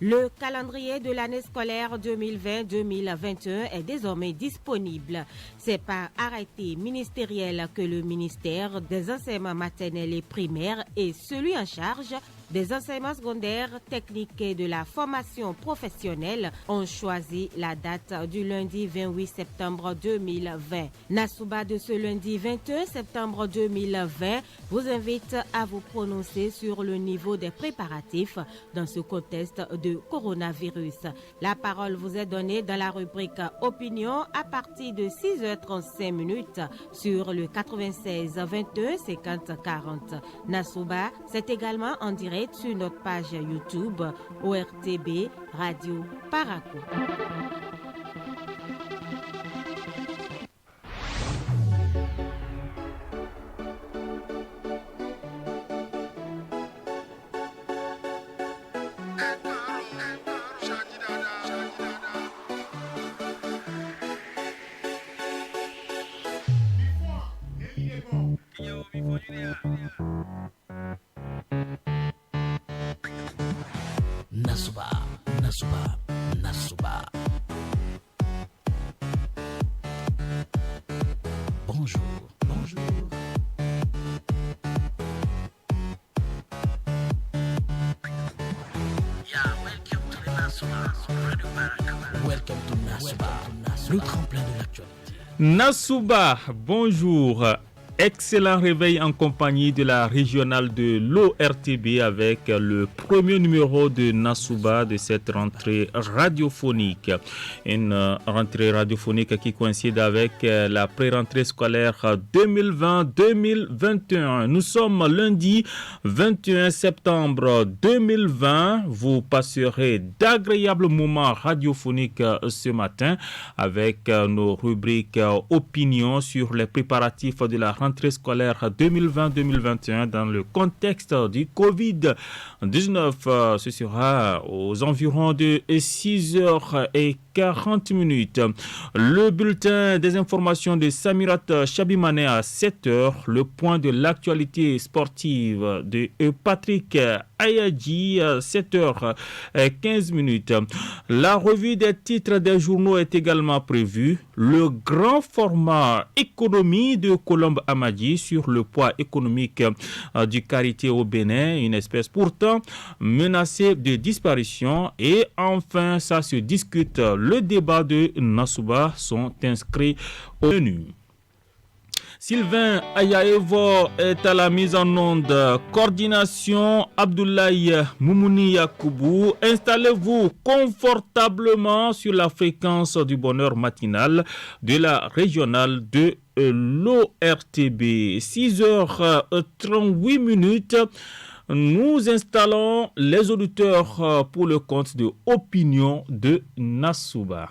Le calendrier de l'année scolaire 2020-2021 est désormais disponible. C'est par arrêté ministériel que le ministère des enseignements maternels et primaires et celui en charge des enseignements secondaires, techniques et de la formation professionnelle ont choisi la date du lundi 28 septembre 2020. Nasouba de ce lundi 21 septembre 2020 vous invite à vous prononcer sur le niveau des préparatifs dans ce contexte de coronavirus. La parole vous est donnée dans la rubrique Opinion à partir de 6h35 sur le 96 21 50 40. Nasouba, c'est également en direct sur notre page YouTube ORTB Radio Parakou. Nasouba. Bonjour. Welcome to Nasouba, le tremplin de l'actualité. Nasouba, bonjour. Excellent réveil en compagnie de la régionale de l'ORTB avec le premier numéro de Nasouba de cette rentrée radiophonique. Une rentrée radiophonique qui coïncide avec la pré-rentrée scolaire 2020-2021. Nous sommes lundi 21 septembre 2020. Vous passerez d'agréables moments radiophoniques ce matin avec nos rubriques opinions sur les préparatifs de la rentrée scolaire 2020-2021 dans le contexte du Covid-19. Ce sera aux environs de 6h40. Le bulletin des informations de Samirat Chabimane à 7h. Le point de l'actualité sportive de Patrick Ayadji, 7h15. La revue des titres des journaux est également prévue. Le grand format économie de Colombe Amadi sur le poids économique du karité au Bénin, une espèce pourtant menacée de disparition. Et enfin, ça se discute. Le débat de Nasouba sont inscrits au menu. Sylvain Ayaevo est à la mise en onde. Coordination Abdoulaye Moumouni Yakoubou. Installez-vous confortablement sur la fréquence du bonheur matinal de la régionale de l'ORTB. 6h38. Nous installons les auditeurs pour le compte de Opinion de Nasouba.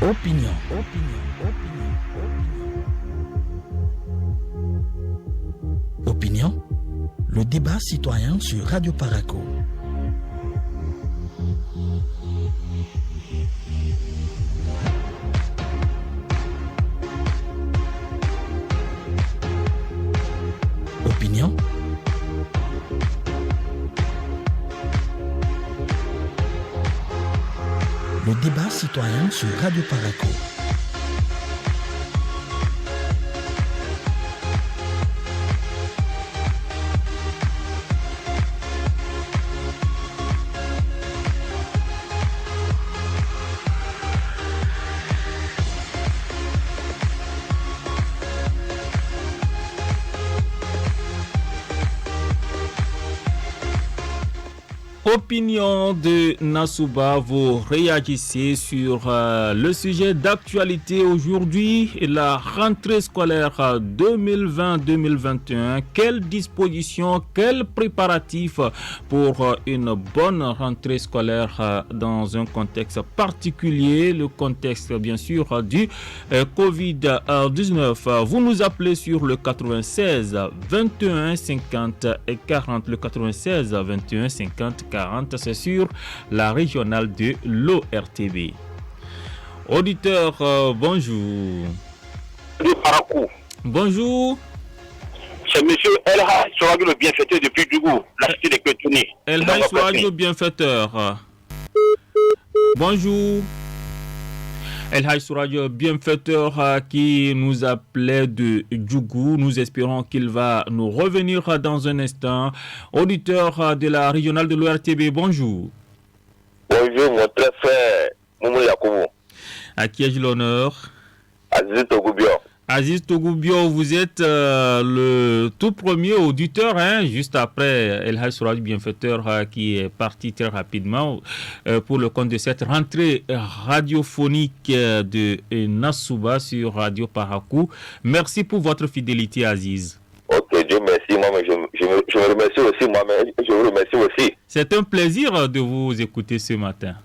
Opinion. Opinion, le débat citoyen sur Radio Parakou. Opinion. Le débat citoyen sur Radio Parakou. Opinion de Nassouba, vous réagissez sur le sujet d'actualité aujourd'hui, la rentrée scolaire 2020-2021. Quelles dispositions, quels préparatifs pour une bonne rentrée scolaire dans un contexte particulier, le contexte bien sûr du Covid-19. Vous nous appelez sur le 96 21 50 et 40, le 96 21 50 40, c'est sur la régionale de l'ORTB. Auditeur, bonjour. Bonjour. C'est monsieur Elhaï Souradjo le bienfaiteur depuis Dougou, la cité des Kétouni. Elhaï Souradjo bienfaiteur. Bonjour. Elhaï Souradjo bienfaiteur qui nous appelait de Djougou. Nous espérons qu'il va nous revenir dans un instant. Auditeur de la régionale de l'ORTB, bonjour. Bonjour mon très frère Moumou Yakoubou. À qui ai-je l'honneur? Aziz Togoubio. Aziz Togoubio, vous êtes le tout premier auditeur, juste après Elhaï Souradjo bienfaiteur qui est parti très rapidement pour le compte de cette rentrée radiophonique de Nassouba sur Radio Parakou. Merci pour votre fidélité, Aziz. Ok, Dieu merci, moi, mais je me remercie aussi, moi-même, je vous remercie aussi. C'est un plaisir de vous écouter ce matin.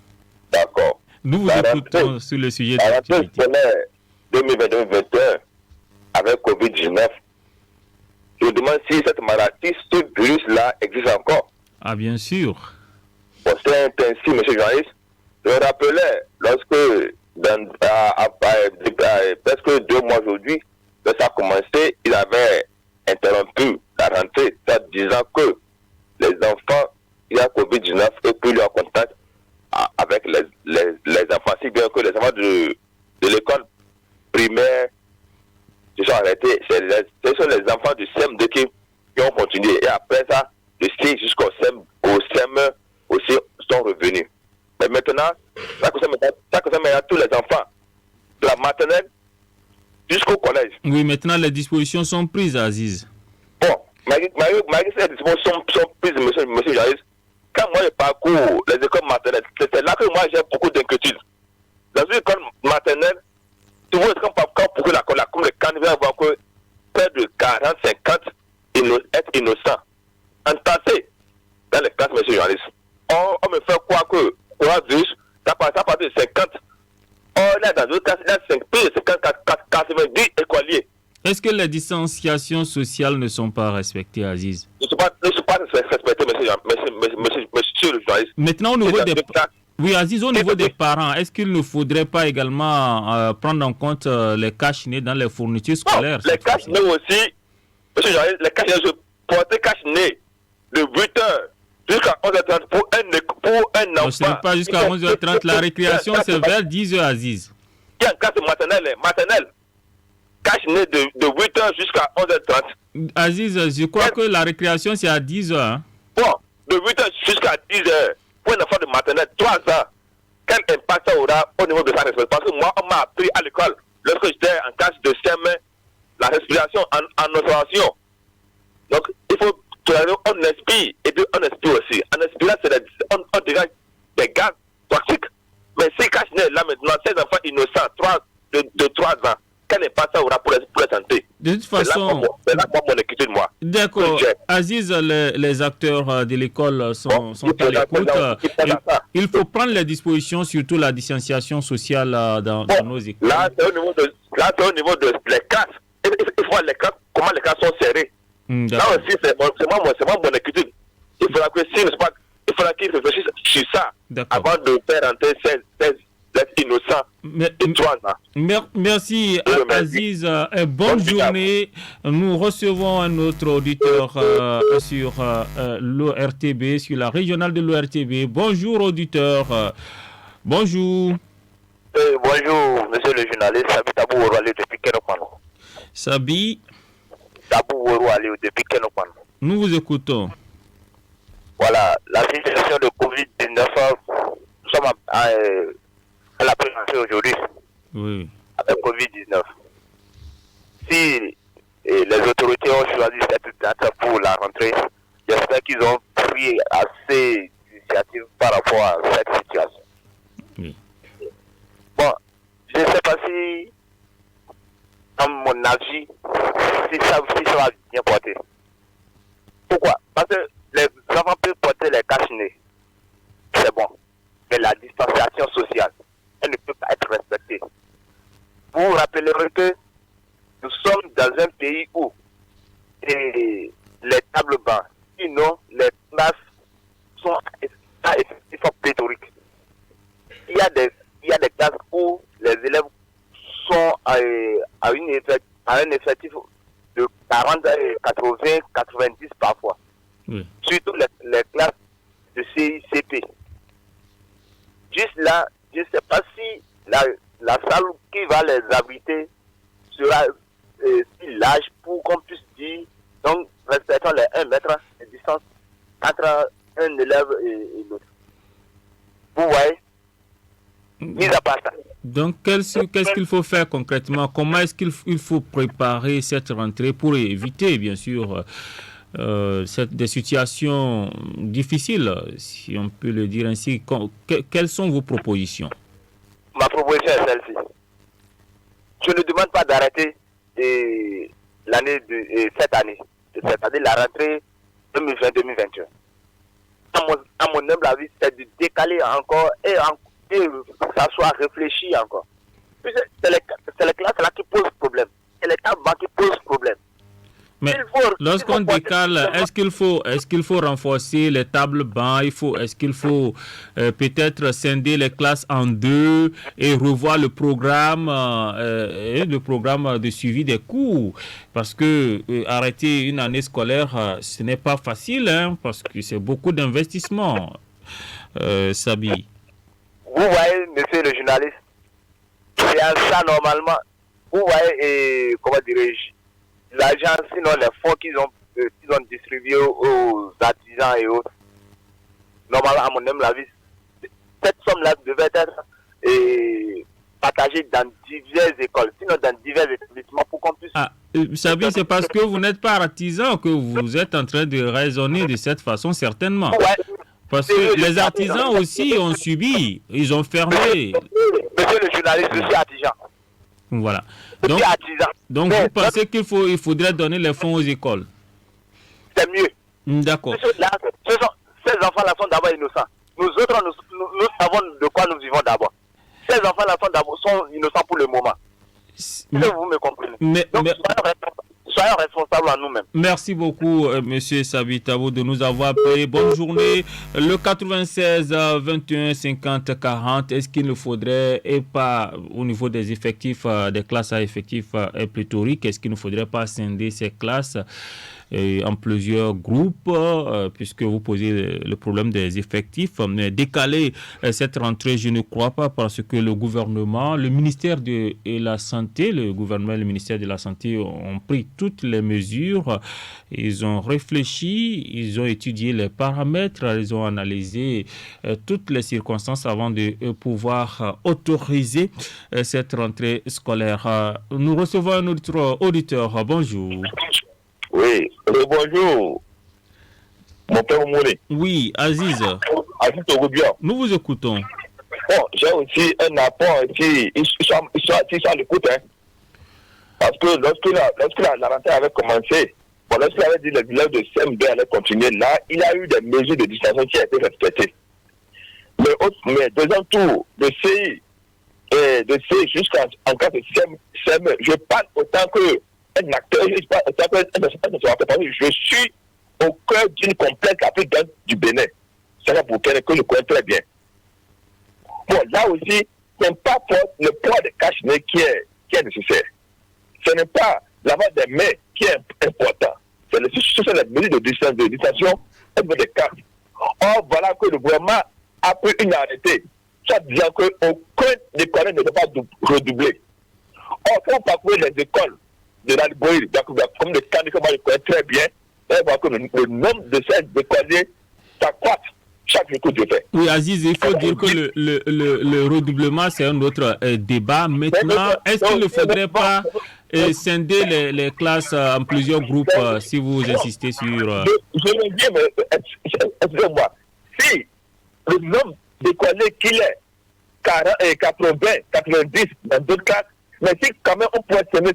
D'accord. Nous vous écoutons sur le sujet de l'actualité. 2020-2021, avec Covid-19, je me demande si cette maladie, ce virus-là existe encore. Ah, bien sûr. Bon, c'est ainsi, monsieur le journaliste, je me rappelais, lorsque, presque 2 mois aujourd'hui, quand ça a commencé, il avait interrompu la rentrée, en disant que les enfants, il y a Covid-19 et puis il y a contact avec les enfants, si bien que les enfants de l'école primaire se sont arrêtés. Ce sont les enfants du CM2 qui ont continué. Et après ça, de C jusqu'au CM aussi sont revenus. Mais maintenant, ça concerne maintenant tous les enfants, de la maternelle jusqu'au collège. Oui, maintenant les dispositions sont prises, Aziz. Bon, malgré ces dispositions sont prises, monsieur le journaliste, quand moi je parcours les écoles maternelles, c'est là que moi j'ai beaucoup d'inquiétudes. Dans une école maternelle, tu vois, quand pour la cour de Canada, voir que près de 40-50 être innocents, entassés dans les classes, monsieur le journaliste. On me fait croire que coronavirus, ça passe de 50. Or, là, dans d'autres cas, il y a 90 écoliers. Est-ce que les distanciations sociales ne sont pas respectées, Aziz? Ne sont pas respectées, monsieur le journaliste. Maintenant, au niveau des... Oui, Aziz, au niveau des parents, est-ce qu'il ne faudrait pas également prendre en compte les cache-nez dans les fournitures scolaires? Non, les cache-nez aussi, monsieur le journaliste, les cache-nez, je portais cache-nez de 8h jusqu'à 11h30 pour un enfant. Non, ce n'est pas jusqu'à 11h30, la récréation c'est vers 10h, Aziz. Il y a un cas de maternelle. Cache-nez de 8h jusqu'à 11h30. Aziz, je crois que la récréation c'est à 10h. Hein? Bon, de 8h jusqu'à 10h, pour un enfant de maternelle, 3 ans, quel impact ça aura au niveau de sa respiration? Parce que moi, on m'a appris à l'école, lorsque j'étais en classe de CM1, la respiration en observation. Donc, il faut on inspire, et puis on inspire aussi. En inspirant, on dégage des gaz toxiques. Mais si cache-nez, là maintenant, ces enfants innocents, de 3 ans, quel impact ça aura pour la santé? De toute façon, c'est là mon inquiétude, moi. D'accord. Aziz, les acteurs de l'école sont à l'écoute. Il faut prendre les dispositions, surtout la distanciation sociale dans nos écoles. Là, c'est au niveau de les classes. Il faut voir les classes, comment les classes sont serrées. Là aussi, c'est moi mon inquiétude. Il faudra qu'ils réfléchissent sur ça avant de faire rentrer ces innocents. Merci Aziz, bonne journée. Nous recevons un autre auditeur sur l'ORTB, sur la régionale de l'ORTB. Bonjour auditeur. Bonjour. Bonjour monsieur le journaliste, Sabi Tabou Woro depuis Kenokmano. Sabi Tabou Woro depuis Kenokmano. Nous vous écoutons. Voilà, la situation de Covid-19, nous sommes à la présentation aujourd'hui. Oui. Avec Covid-19. Si les autorités ont choisi cette date pour la rentrée, j'espère qu'ils ont pris assez initiatives par rapport à cette situation. Oui. Bon, je ne sais pas si, à mon avis, si ça va bien porter. Pourquoi? Parce que les enfants peuvent porter les cache-nez. C'est bon. Mais la distanciation sociale, elle ne peut pas être respectée. Vous vous rappellerez que nous sommes dans un pays où les tables bancs, sinon les classes sont à effectif pléthorique. Il y a des classes où les élèves sont à un effectif de 40, 80, 90 parfois. Oui. Surtout les classes de CICP. Juste là, je ne sais pas si la salle qui va les abriter sera si large pour qu'on puisse dire, donc respectons les 1 mètre de distance entre un élève et l'autre. Vous voyez? Mis à part ça. Donc, qu'est-ce qu'il faut faire concrètement? Comment est-ce qu'il faut préparer cette rentrée pour éviter, bien sûr, des situations difficiles, si on peut le dire ainsi? Quelles sont vos propositions? Ma proposition est celle-ci. Je ne demande pas d'arrêter cette année, c'est-à-dire la rentrée 2020-2021. À mon humble avis, c'est de décaler encore et que ça soit réfléchi encore. C'est les classes là qui posent problème. C'est les tables qui posent problème. Mais lorsqu'on décale, est-ce qu'il faut renforcer les tables bancs? Est-ce qu'il faut peut-être scinder les classes en deux et revoir le programme de suivi des cours? Parce que arrêter une année scolaire, ce n'est pas facile, hein, parce que c'est beaucoup d'investissement. Sabi. Vous voyez, monsieur le journaliste, c'est ça normalement. Vous voyez, comment dirais-je, l'argent, sinon les fonds qu'ils ont distribués aux artisans et autres. Normalement, à mon humble avis, cette somme-là devait être partagée dans diverses écoles, sinon dans divers établissements pour qu'on puisse... Sabi, c'est parce que vous n'êtes pas artisan que vous êtes en train de raisonner de cette façon, certainement. Ouais. Parce que les artisans aussi ont subi, ils ont fermé. Monsieur le journaliste, je suis artisan. Voilà. Donc mais, vous pensez qu'il faudrait donner les fonds aux écoles? C'est mieux. D'accord. Ces enfants-là sont d'abord innocents. Nous autres, nous savons de quoi nous vivons d'abord. Ces enfants-là sont innocents pour le moment. Vous me comprenez. Donc, soyons responsables à nous-mêmes. Merci beaucoup, monsieur Sabi Tabo, de nous avoir appelé. Bonne journée. Le 96 21 50 40, est-ce qu'il ne faudrait, et pas au niveau des effectifs, des classes à effectifs pléthoriques, est-ce qu'il ne faudrait pas scinder ces classes en plusieurs groupes, puisque vous posez le problème des effectifs, mais décaler cette rentrée, je ne crois pas, parce que le gouvernement, le ministère de la Santé, le ministère de la Santé ont pris toutes les mesures, ils ont réfléchi, ils ont étudié les paramètres, ils ont analysé toutes les circonstances avant de pouvoir autoriser cette rentrée scolaire. Nous recevons un autre auditeur. Bonjour. Oui, bonjour. Mon père Moulé. Oui, Aziz. Aziz Togoubia. Nous vous écoutons. Bon, j'ai aussi un apport ici. Ils sont à l'écoute, hein. Parce que lorsque la rentrée avait commencé, lorsqu'il avait dit que les élèves de CM2 allaient continuer, là, il y a eu des mesures de distanciation qui ont été respectées. Mais deuxième tour, de CI jusqu'en cas de CM, je parle autant que un acteur, je suis au cœur d'une complexe Afrique du Bénin. C'est là pour que je connais très bien. Bon, là aussi, ce n'est pas le poids des cache-nez qui est nécessaire. Ce n'est pas lavage des mains qui est important. C'est les mesures de distanciation au niveau des cartes. Or, voilà que le gouvernement a pris une arrêté, soit disant qu'aucun école ne doit pas redoubler. Or, quand on parcourt les écoles de la Liboïre, comme le cas que moi je connais très bien, on voit que le nombre de ces écoliers s'accroît chaque jour que je fais. Oui, Aziz, il faut dire que le redoublement, c'est un autre débat. Maintenant, est-ce qu'il ne faudrait pas scinder les classes en plusieurs groupes si vous insistez sur... Je veux dire, mais excusez-moi, si le nombre d'écoliers qu'il est, 40 et 80, 90 dans d'autres classes, mais si quand même on pourrait semer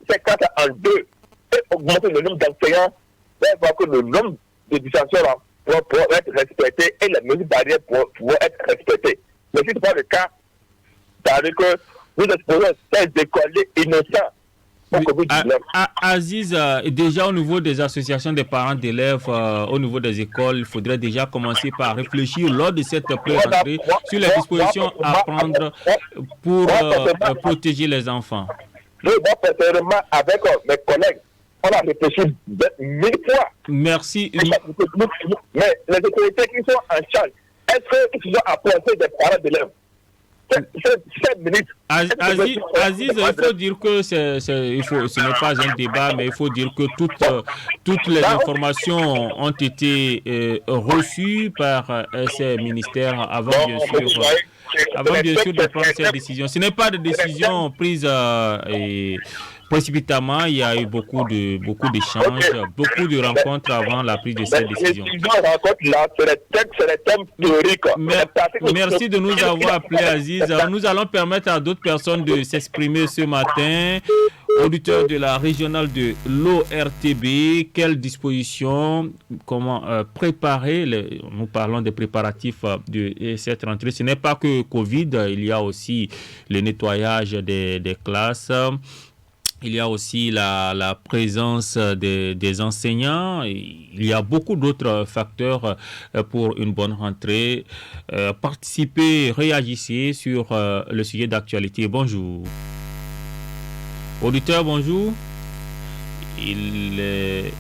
ces classes en deux et augmenter le nombre d'enseignants, on va voir que le nombre de distanciations pourra être respecté et les mesures barrières pourront être respectées. Mais si ce n'est pas le cas, ça veut dire que nous exposons ces écoliers innocents. Aziz, déjà au niveau des associations des parents d'élèves, au niveau des écoles, il faudrait déjà commencer par réfléchir lors de cette pré-rentrée sur les dispositions à prendre pour protéger les enfants. Moi, personnellement, avec mes collègues, on a réfléchi 1000 fois. Merci. Mais les autorités qui sont en charge, est-ce qu'ils ont apporté des parents d'élèves? Aziz, il faut dire que ce n'est pas un débat, mais il faut dire que toutes les informations ont été reçues par ces ministères avant bien sûr de prendre ces décisions. Ce n'est pas de décision prise précipitamment. Il y a eu beaucoup d'échanges, beaucoup de rencontres avant la prise de ces décisions. Merci de nous avoir appelés, Aziz. Nous allons permettre à d'autres personnes de s'exprimer ce matin. Auditeur de la régionale de l'ORTB, quelles dispositions, comment préparer, nous parlons des préparatifs de cette rentrée. Ce n'est pas que Covid, il y a aussi le nettoyage des classes. Il y a aussi la présence des enseignants. Il y a beaucoup d'autres facteurs pour une bonne rentrée. Participez, réagissez sur le sujet d'actualité. Bonjour. Auditeur, bonjour. Il est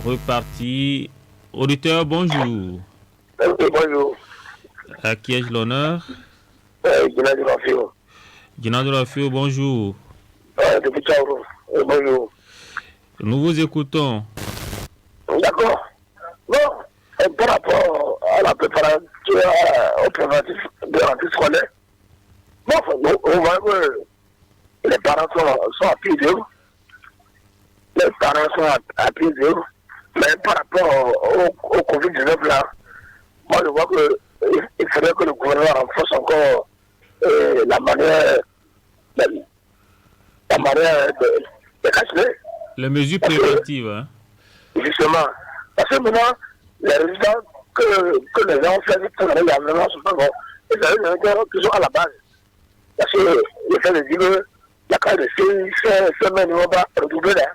reparti. Auditeur, bonjour. Bonjour. À qui ai-je l'honneur? Ginado Rafio, bonjour. Depuis Tchaourou. Bonjour. Nous vous écoutons. D'accord. Bon, par rapport à la préparation au préventif de la rentrée scolaire, bon, on voit que les parents sont à pied d'eux. Les parents sont à pied d'eux. Mais par rapport au Covid-19 là, moi je vois qu'il faudrait que le gouvernement renforce encore la manière de cacher. Les mesures préventives. Hein? Justement. Parce que maintenant, les résultats que les gens ont fait pour les gouvernements sont pas bons. Et ça veut dire qu'ils sont à la base. Parce que le fait de dire que la carte de 6 semaines ne va pas redoubler là.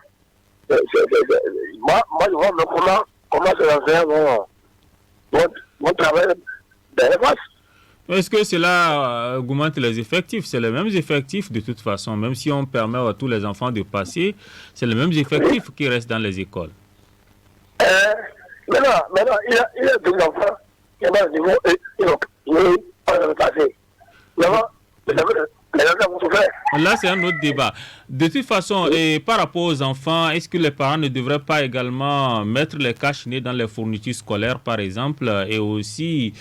Moi, je vois comment ces enseignants vont travailler dans les classes. Est-ce que cela augmente les effectifs? C'est les mêmes effectifs de toute façon. Même si on permet à tous les enfants de passer, c'est les mêmes effectifs qui restent dans les écoles. Maintenant, il y a deux enfants qui sont au niveau et ils ont passé. Maintenant, les enfants vont souffrir. Là, c'est un autre débat. De toute façon, et par rapport aux enfants, est-ce que les parents ne devraient pas également mettre les cache-nez dans les fournitures scolaires, par exemple, et aussi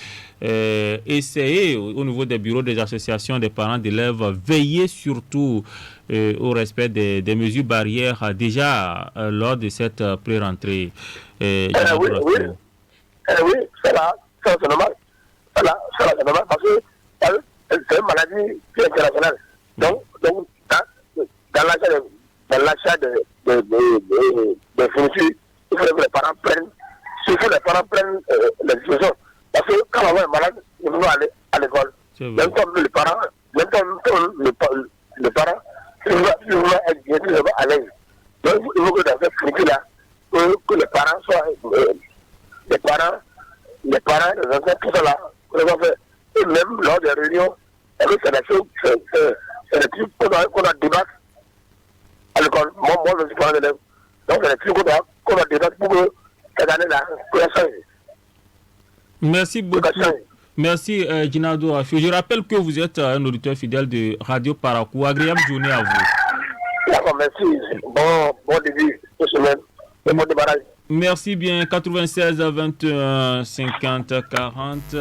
essayer, au niveau des bureaux des associations des parents d'élèves, veiller surtout au respect des mesures barrières déjà lors de cette pré-rentrée? Oui, c'est là, c'est normal. C'est normal parce que c'est une maladie qui est internationale. Donc dans l'achat de fournitures, il faut que les parents prennent les dispositions. Parce que quand on est malade, il faut aller à l'école. Même comme le parent, il faut être bien à l'aise. Donc il faut que dans cette fourniture-là, que les parents soient, les parents, les enfants, tout ça là, et même lors des réunions, c'est des choses, c'est des trucs qu'on a débattu à l'école. Moi, je suis parent d'élève. Donc, c'est des trucs qu'on a débattu pour que cette année-là, que ça change. Merci beaucoup. Merci, Ginado Rafio. Je rappelle que vous êtes un auditeur fidèle de Radio Parakou. Agréable journée à vous. D'accord, merci. Bon début de semaine. Et bon débarrage. Merci bien. 96 21 50 40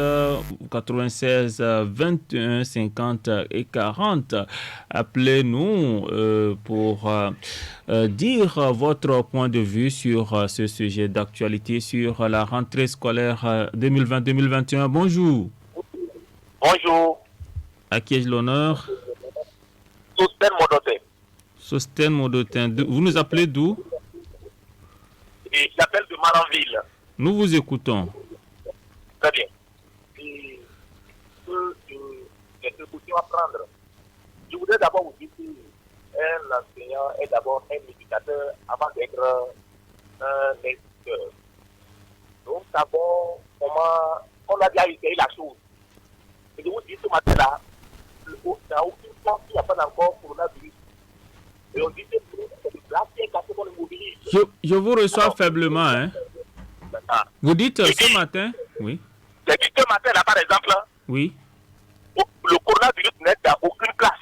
96 21 50 et 40. Appelez-nous pour dire votre point de vue sur ce sujet d'actualité, sur la rentrée scolaire 2020-2021. Bonjour. Bonjour. À qui ai-je l'honneur? Sosten Modotin. Sosten Modotin. Vous nous appelez d'où? Et j'appelle de Malanville. Nous vous écoutons. Très bien. Et les précautions à prendre. Je voudrais d'abord vous dire qu'un enseignant est d'abord un éducateur avant d'être un instituteur. Nous savons comment on a déjà essayé la chose. Et je vous dis ce matin-là, dans aucune place, il n'y a pas encore coronavirus. Et on dit que c'est des places qui est cassé pour le mobilier. Je vous reçois faiblement, hein? Vous dites ce matin? Oui. J'ai dit ce matin-là, par exemple, Oui. le coronavirus n'est dans aucune classe.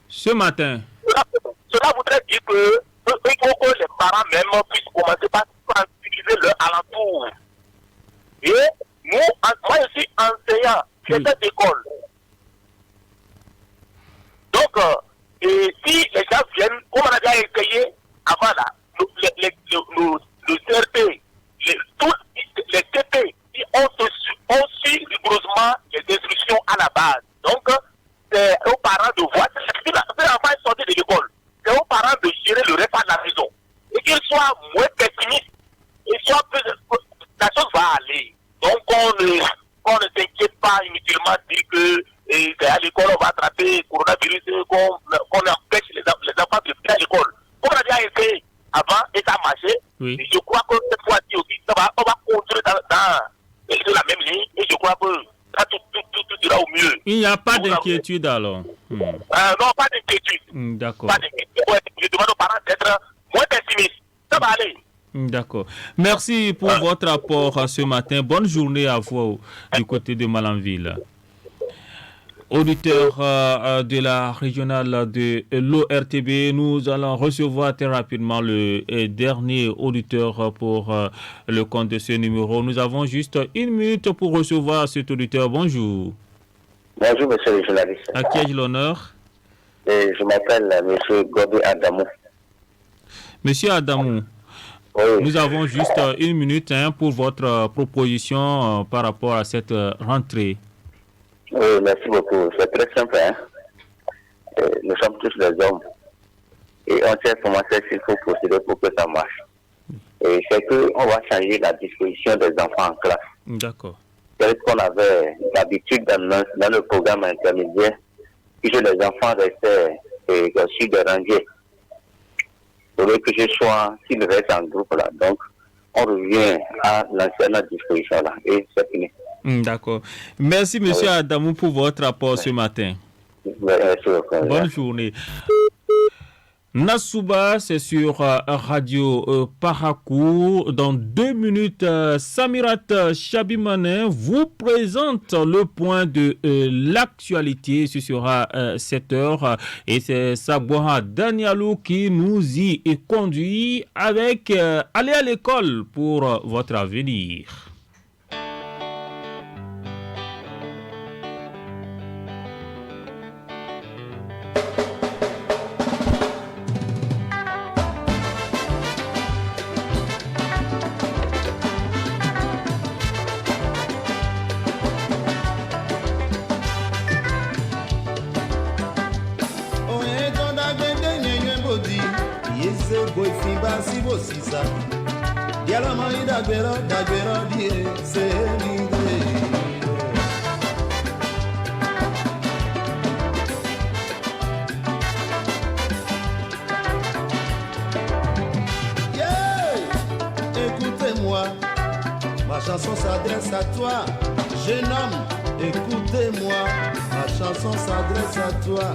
Ce matin? Cela voudrait dire que il faut que les parents même puissent commencer par sensibiliser leur alentour. Et nous, moi je suis enseignant chez cette école. Donc, et si les gens viennent, comme on a déjà essayé avant là, le CRP, tous les TP, on suit rigoureusement les instructions à la base. Donc, c'est aux parents de voir, si l'enfant est sorti de l'école, c'est aux parents de gérer le repas de la maison. Et qu'ils soient moins pessimistes, et soient plus, la chose va aller. Donc, on ne s'inquiète pas inutilement, dire que c'est à l'école on va attraper le coronavirus, qu'on empêche les enfants de venir à l'école. Comme on a déjà essayé avant et ça a marché, Oui. et je crois que cette fois-ci aussi, on va continuer dans la même ligne, et je crois que ça, tout ira au mieux. Il n'y a pas d'inquiétude alors. Non, pas d'inquiétude. D'accord. Pas d'inquiétude. Je demande aux parents d'être moins pessimistes. Ça va aller. D'accord. Merci pour votre apport ce matin. Bonne journée à vous du côté de Malanville. Auditeur de la régionale de l'ORTB, nous allons recevoir très rapidement le dernier auditeur pour le compte de ce numéro. Nous avons juste 1 minute pour recevoir cet auditeur. Bonjour. Bonjour, monsieur le journaliste. À qui ai-je l'honneur? Je m'appelle monsieur Gobi Adamou. Monsieur Adamou, Oui. nous avons juste 1 minute pour votre proposition par rapport à cette rentrée. Oui, merci beaucoup. C'est très simple. Nous sommes tous des hommes. Et on sait comment c'est qu'il faut procéder pour que ça marche. Et c'est qu'on va changer la disposition des enfants en classe. D'accord. C'est ce qu'on avait d'habitude dans le programme intermédiaire, puisque les enfants restaient sur des rangées. Pour que ce soit, s'ils restent en groupe là. Donc, on revient à l'ancienne disposition là. Et c'est fini. D'accord. Merci, monsieur Adamou, pour votre rapport ce matin. Merci beaucoup. Bonne journée. Nassouba, c'est sur Radio Parakou. Dans 2 minutes, Samirat Chabimanin vous présente le point de l'actualité. Ce sera 7 heures. Et c'est Sabouha Danialou qui nous y conduit avec aller à l'école pour votre avenir. Écoutez-moi, ma chanson s'adresse à toi. Jeune homme, écoutez-moi, ma chanson s'adresse à toi.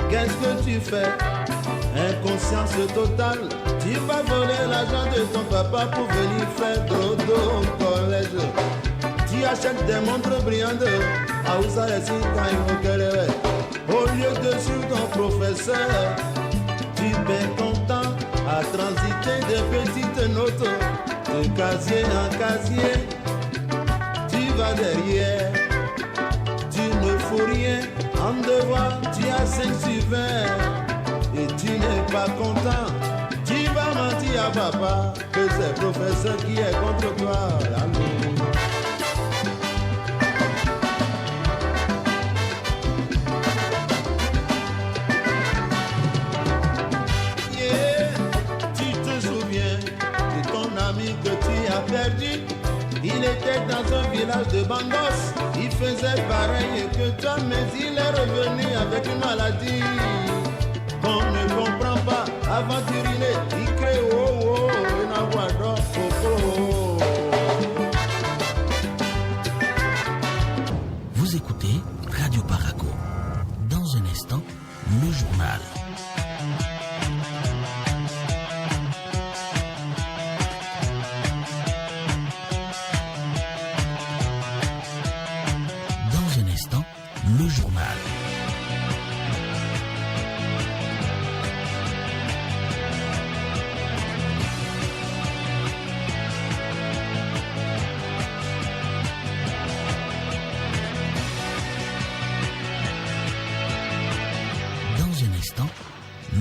Qu'est-ce que tu fais? Inconscience totale. Tu vas voler l'argent de ton papa pour venir faire dodo au collège. Tu achètes des montres brillantes à Ouza et Sita et Mokelele. Au lieu de suivre ton professeur, tu perds ton temps à transiter des petites notes de casier en casier. Tu vas derrière, tu ne fous rien. En devoir, tu as 5 sur 20 et tu n'es pas content. Tu vas mentir à papa que c'est le professeur qui est contre toi. village de Bangos, il faisait pareil que toi, mais il est revenu avec une maladie qu'on ne comprend pas. Avant d'uriner, il crée oh oh, une aguado, coco. Vous écoutez Radio Paraco. Dans un instant, le journal. Dans un instant, le journal.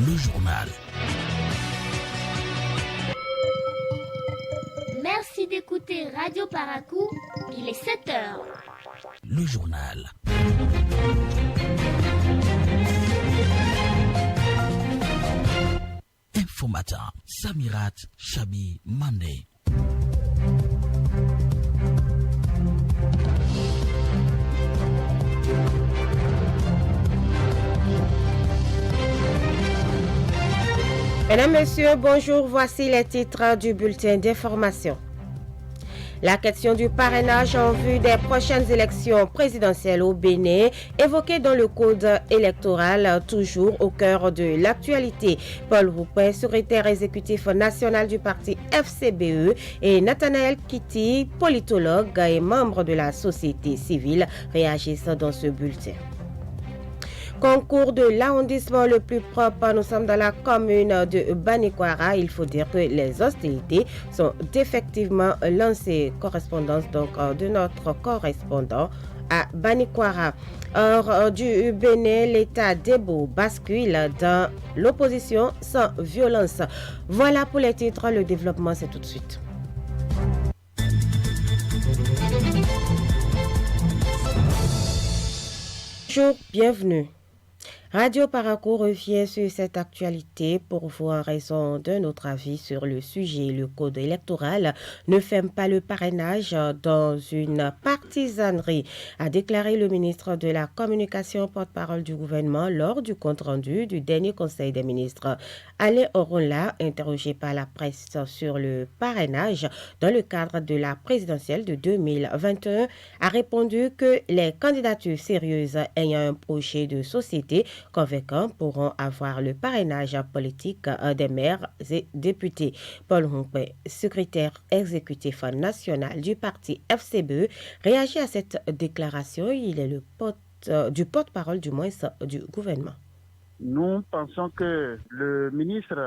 Le journal. Merci d'écouter Radio Parakou, il est 7h. Le journal. Informateur Samirat Chabi Mandé. Mesdames, Messieurs, bonjour. Voici les titres du bulletin d'information. La question du parrainage en vue des prochaines élections présidentielles au Bénin, évoquée dans le code électoral, toujours au cœur de l'actualité. Paul Roupin, secrétaire exécutif national du parti FCBE, et Nathanaël Kitty, politologue et membre de la société civile, réagissent dans ce bulletin. Concours de l'arrondissement le plus propre, nous sommes dans la commune de Banikwara. Il faut dire que les hostilités sont effectivement lancées. Correspondance donc de notre correspondant à Banikwara. Hors du Bénin, l'état d'Ebo bascule dans l'opposition sans violence. Voilà pour les titres, le développement c'est tout de suite. Bonjour, bienvenue. Radio Paraco revient sur cette actualité pour vous en raison d'un autre avis sur le sujet. Le code électoral ne ferme pas le parrainage dans une partisanerie, a déclaré le ministre de la Communication, porte-parole du gouvernement, lors du compte-rendu du dernier Conseil des ministres. Alain Oronla, interrogé par la presse sur le parrainage dans le cadre de la présidentielle de 2021, a répondu que les candidatures sérieuses ayant un projet de société convaincants pourront avoir le parrainage politique des maires et députés. Paul Roupin, secrétaire exécutif national du parti FCBE, réagit à cette déclaration. Il est le porte-parole du gouvernement. Nous pensons que le ministre,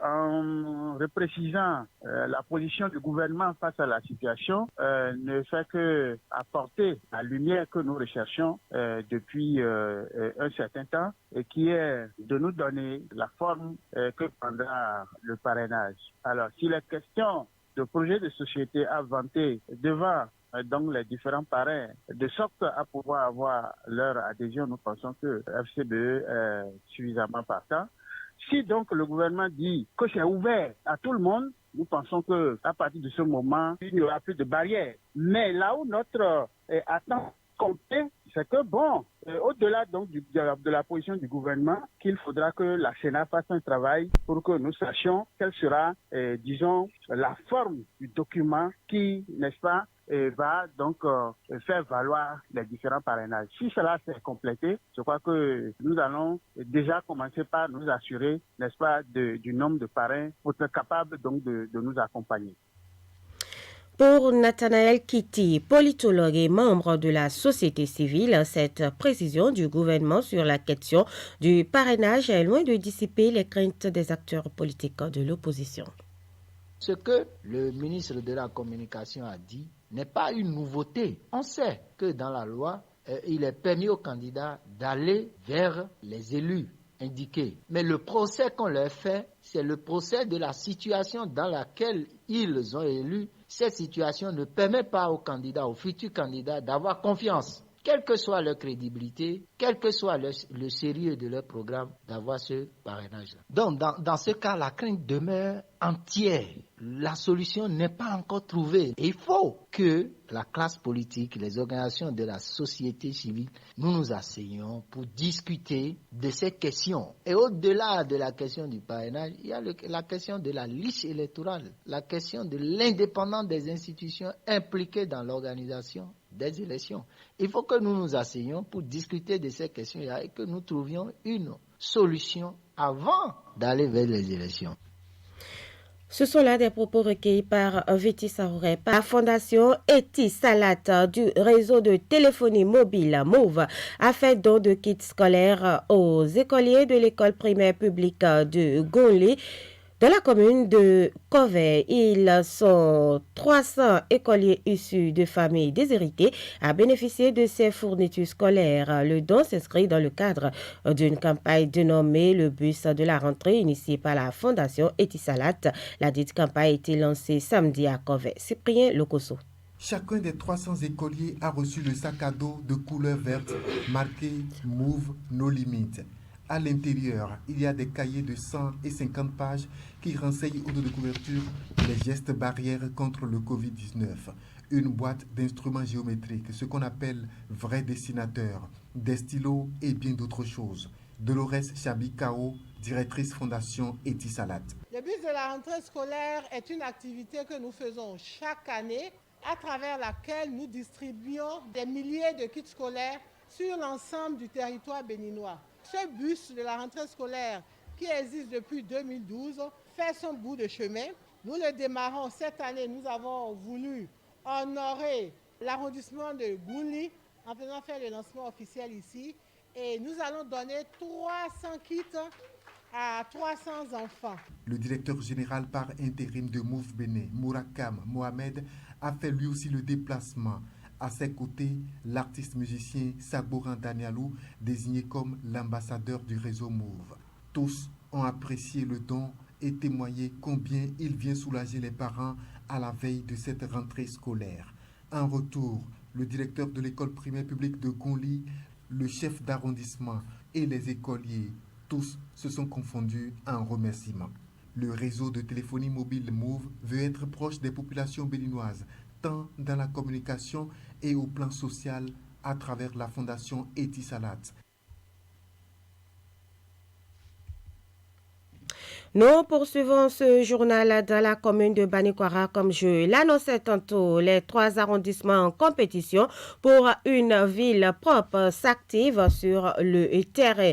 en reprécisant la position du gouvernement face à la situation, ne fait que apporter la lumière que nous recherchons depuis un certain temps, et qui est de nous donner la forme que prendra le parrainage. Alors, s'il est question de projet de société à vanter devant donc les différents parrains, de sorte à pouvoir avoir leur adhésion, nous pensons que FCBE est suffisamment partant. Si donc le gouvernement dit que c'est ouvert à tout le monde, nous pensons que à partir de ce moment, il n'y aura plus de barrières. Mais là où notre attente comptait, c'est que au-delà donc de la position du gouvernement, qu'il faudra que la Sénat fasse un travail pour que nous sachions quelle sera, disons, la forme du document qui, n'est-ce pas, va donc faire valoir les différents parrainages. Si cela s'est complété, je crois que nous allons déjà commencer par nous assurer, n'est-ce pas, du nombre de parrains pour être capables donc de nous accompagner. Pour Nathanaël Kitty, politologue et membre de la société civile, cette précision du gouvernement sur la question du parrainage est loin de dissiper les craintes des acteurs politiques de l'opposition. Ce que le ministre de la Communication a dit n'est pas une nouveauté. On sait que dans la loi, il est permis aux candidats d'aller vers les élus indiqués. Mais le procès qu'on leur fait, c'est le procès de la situation dans laquelle ils ont élu. Cette situation ne permet pas aux candidats, aux futurs candidats, d'avoir confiance. quelle que soit leur crédibilité, quel que soit le sérieux de leur programme, d'avoir ce parrainage-là. Donc, dans ce cas, la crainte demeure entière. La solution n'est pas encore trouvée. Il faut que la classe politique, les organisations de la société civile, nous asseyions pour discuter de ces questions. Et au-delà de la question du parrainage, il y a la question de la liste électorale, la question de l'indépendance des institutions impliquées dans l'organisation des élections. Il faut que nous nous asseyions pour discuter de ces questions-là et que nous trouvions une solution avant d'aller vers les élections. Ce sont là des propos recueillis par Viti Saouré, par la Fondation Etisalat du réseau de téléphonie mobile MOVE a fait don de kits scolaires aux écoliers de l'école primaire publique de Gonli. Dans la commune de Covey, ils sont 300 écoliers issus de familles déshéritées à bénéficier de ces fournitures scolaires. Le don s'inscrit dans le cadre d'une campagne dénommée le bus de la rentrée initiée par la Fondation Etisalat. La dite campagne a été lancée samedi à Covey. Cyprien Lokoso. Chacun des 300 écoliers a reçu le sac à dos de couleur verte marqué Move No Limit. À l'intérieur, il y a des cahiers de 100 et 50 pages qui renseignent au dos de couverture les gestes barrières contre le Covid-19. Une boîte d'instruments géométriques, ce qu'on appelle vrais dessinateurs, des stylos et bien d'autres choses. Dolores Chabikao, directrice Fondation Etisalat. Le bus de la rentrée scolaire est une activité que nous faisons chaque année à travers laquelle nous distribuons des milliers de kits scolaires sur l'ensemble du territoire béninois. Ce bus de la rentrée scolaire qui existe depuis 2012 fait son bout de chemin. Nous le démarrons cette année. Nous avons voulu honorer l'arrondissement de Gouli en faisant faire le lancement officiel ici. Et nous allons donner 300 kits à 300 enfants. Le directeur général par intérim de Move Bénin, Mourakam Mohamed, a fait lui aussi le déplacement. À ses côtés, l'artiste musicien Saboran Danialou, désigné comme l'ambassadeur du réseau Move. Tous ont apprécié le don et témoigné combien il vient soulager les parents à la veille de cette rentrée scolaire. En retour, le directeur de l'école primaire publique de Gonli, le chef d'arrondissement et les écoliers, tous se sont confondus en remerciements. Le réseau de téléphonie mobile Move veut être proche des populations béninoises, tant dans la communication et au plan social à travers la Fondation Etisalat. Nous poursuivons ce journal dans la commune de Banikwara. Comme je l'annonçais tantôt, les 3 arrondissements en compétition pour une ville propre s'activent sur le terrain.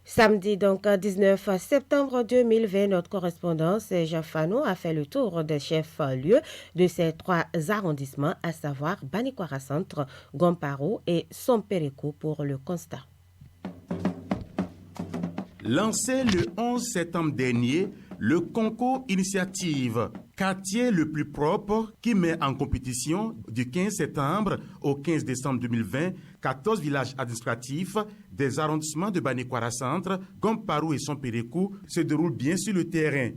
Samedi, donc 19 septembre 2020, notre correspondant Serge Fano a fait le tour des chefs-lieux de ces 3 arrondissements, à savoir Banikwara Centre, Gomparo et Sompereko pour le constat. Lancé le 11 septembre dernier, le concours initiative Quartier le plus propre qui met en compétition du 15 septembre au 15 décembre 2020 14 villages administratifs des arrondissements de Banikwara Centre, Gomparo et Sompereko se déroule bien sur le terrain.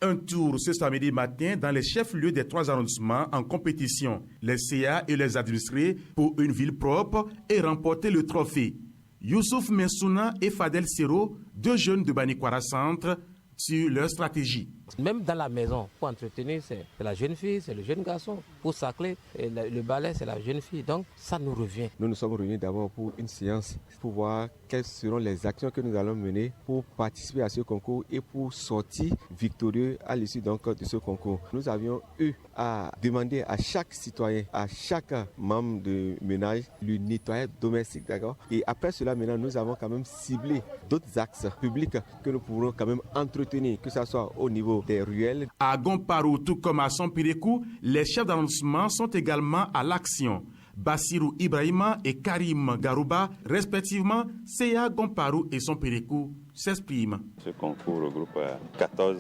Un tour ce samedi matin dans les chefs-lieux des 3 arrondissements en compétition, les CA et les administrés pour une ville propre et remporter le trophée. Youssouf Messouna et Fadel Sero, 2 jeunes de Banikwara Centre, sur leur stratégie. Même dans la maison, pour entretenir, c'est la jeune fille, c'est le jeune garçon. Pour sacler, le balai, c'est la jeune fille. Donc, ça nous revient. Nous nous sommes réunis d'abord pour une séance, pour voir quelles seront les actions que nous allons mener pour participer à ce concours et pour sortir victorieux à l'issue donc de ce concours. Nous avions eu à demander à chaque citoyen, à chaque membre de ménage, le nettoyage domestique, d'accord. Et après cela, maintenant, nous avons quand même ciblé d'autres axes publics que nous pourrons quand même entretenir, que ce soit au niveau des ruelles. À Gomparo, tout comme à Sompereko, les chefs d'arrondissement sont également à l'action. Bassirou Ibrahima et Karim Garouba, respectivement, CA Gomparo et Sompereko, s'expriment. Ce concours regroupe 14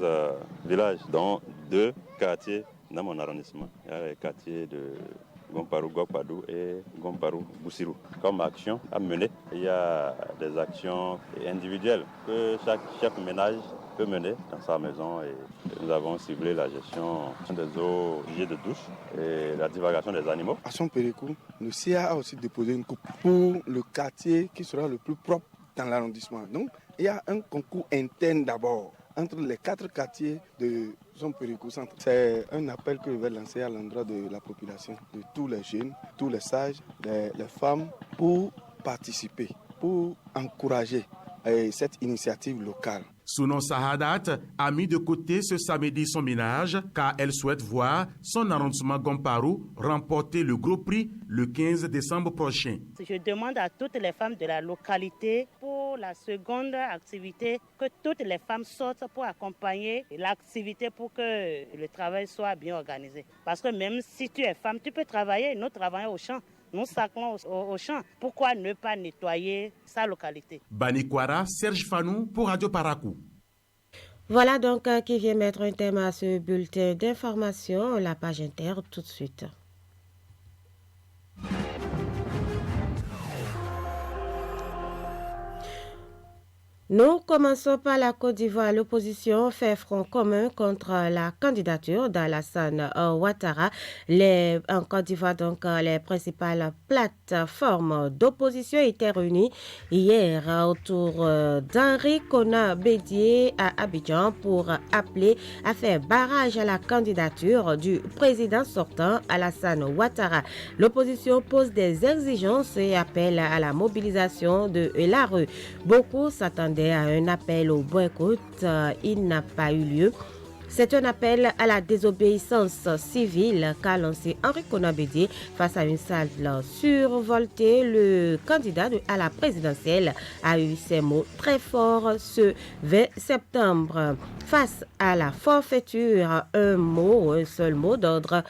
villages, dont 2 quartiers dans mon arrondissement. Il y a les quartiers de Gomparo Gokpadou et Gomparo Boussirou. Comme action à mener, il y a des actions individuelles que chaque chef ménage peut mener dans sa maison. Et nous avons ciblé la gestion des eaux usées de douche et la divagation des animaux. À Sompérékou, le CA a aussi déposé une coupe pour le quartier qui sera le plus propre dans l'arrondissement. Donc, il y a un concours interne d'abord entre les 4 quartiers de Sompérékou Centre. C'est un appel que je vais lancer à l'endroit de la population, de tous les jeunes, tous les sages, les femmes, pour participer, pour encourager cette initiative locale. Sounon Sahadat a mis de côté ce samedi son ménage car elle souhaite voir son arrondissement Gomparou remporter le gros prix le 15 décembre prochain. Je demande à toutes les femmes de la localité pour la seconde activité que toutes les femmes sortent pour accompagner l'activité pour que le travail soit bien organisé. Parce que même si tu es femme, tu peux travailler, nous travaillons au champ. Nous sacrons au champ. Pourquoi ne pas nettoyer sa localité? Banikwara, Serge Fanou pour Radio Parakou. Voilà donc qui vient mettre un thème à ce bulletin d'information. La page inter tout de suite. Nous commençons par la Côte d'Ivoire. L'opposition fait front commun contre la candidature d'Alassane Ouattara. En Côte d'Ivoire, donc, les principales plateformes d'opposition étaient réunies hier autour d'Henri Konan Bédié à Abidjan pour appeler à faire barrage à la candidature du président sortant Alassane Ouattara. L'opposition pose des exigences et appelle à la mobilisation de la rue. Beaucoup s'attendaient à un appel au boycott, il n'a pas eu lieu. C'est un appel à la désobéissance civile qu'a lancé Henri Konan Bédié face à une salle survoltée. Le candidat à la présidentielle a eu ces mots très forts ce 20 septembre. Face à la forfaiture, un seul mot d'ordre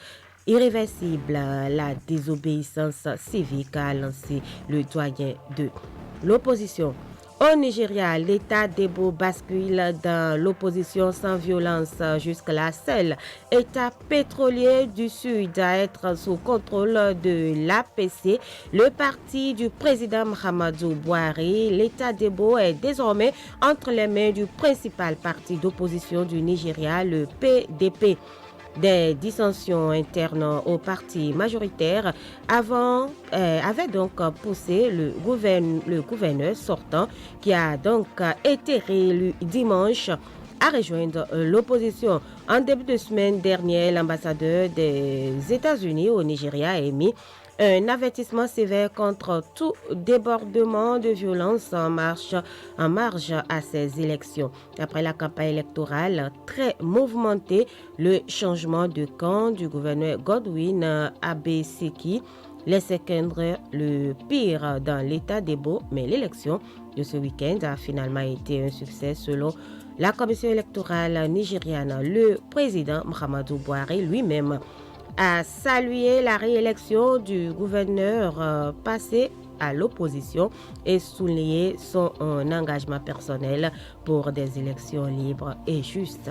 irréversible, la désobéissance civique, a lancé le doyen de l'opposition. Au Nigeria, l'État d'Ebo bascule dans l'opposition sans violence. Jusque-là, seul État pétrolier du Sud à être sous contrôle de l'APC, le parti du président Mahamadou Buhari. L'État d'Ebo est désormais entre les mains du principal parti d'opposition du Nigeria, le PDP. Des dissensions internes au parti majoritaire avaient donc poussé le gouverneur sortant, qui a donc été réélu dimanche, à rejoindre l'opposition. En début de semaine dernière, l'ambassadeur des États-Unis au Nigeria a émis un avertissement sévère contre tout débordement de violence en marge à ces élections. Après la campagne électorale très mouvementée, le changement de camp du gouverneur Godwin Abeseki laissait craindre le pire dans l'état d'Ebo, mais l'élection de ce week-end a finalement été un succès selon la commission électorale nigériane. Le président Mahamadou Buhari lui-même a salué la réélection du gouverneur passé à l'opposition et souligné son engagement personnel pour des élections libres et justes.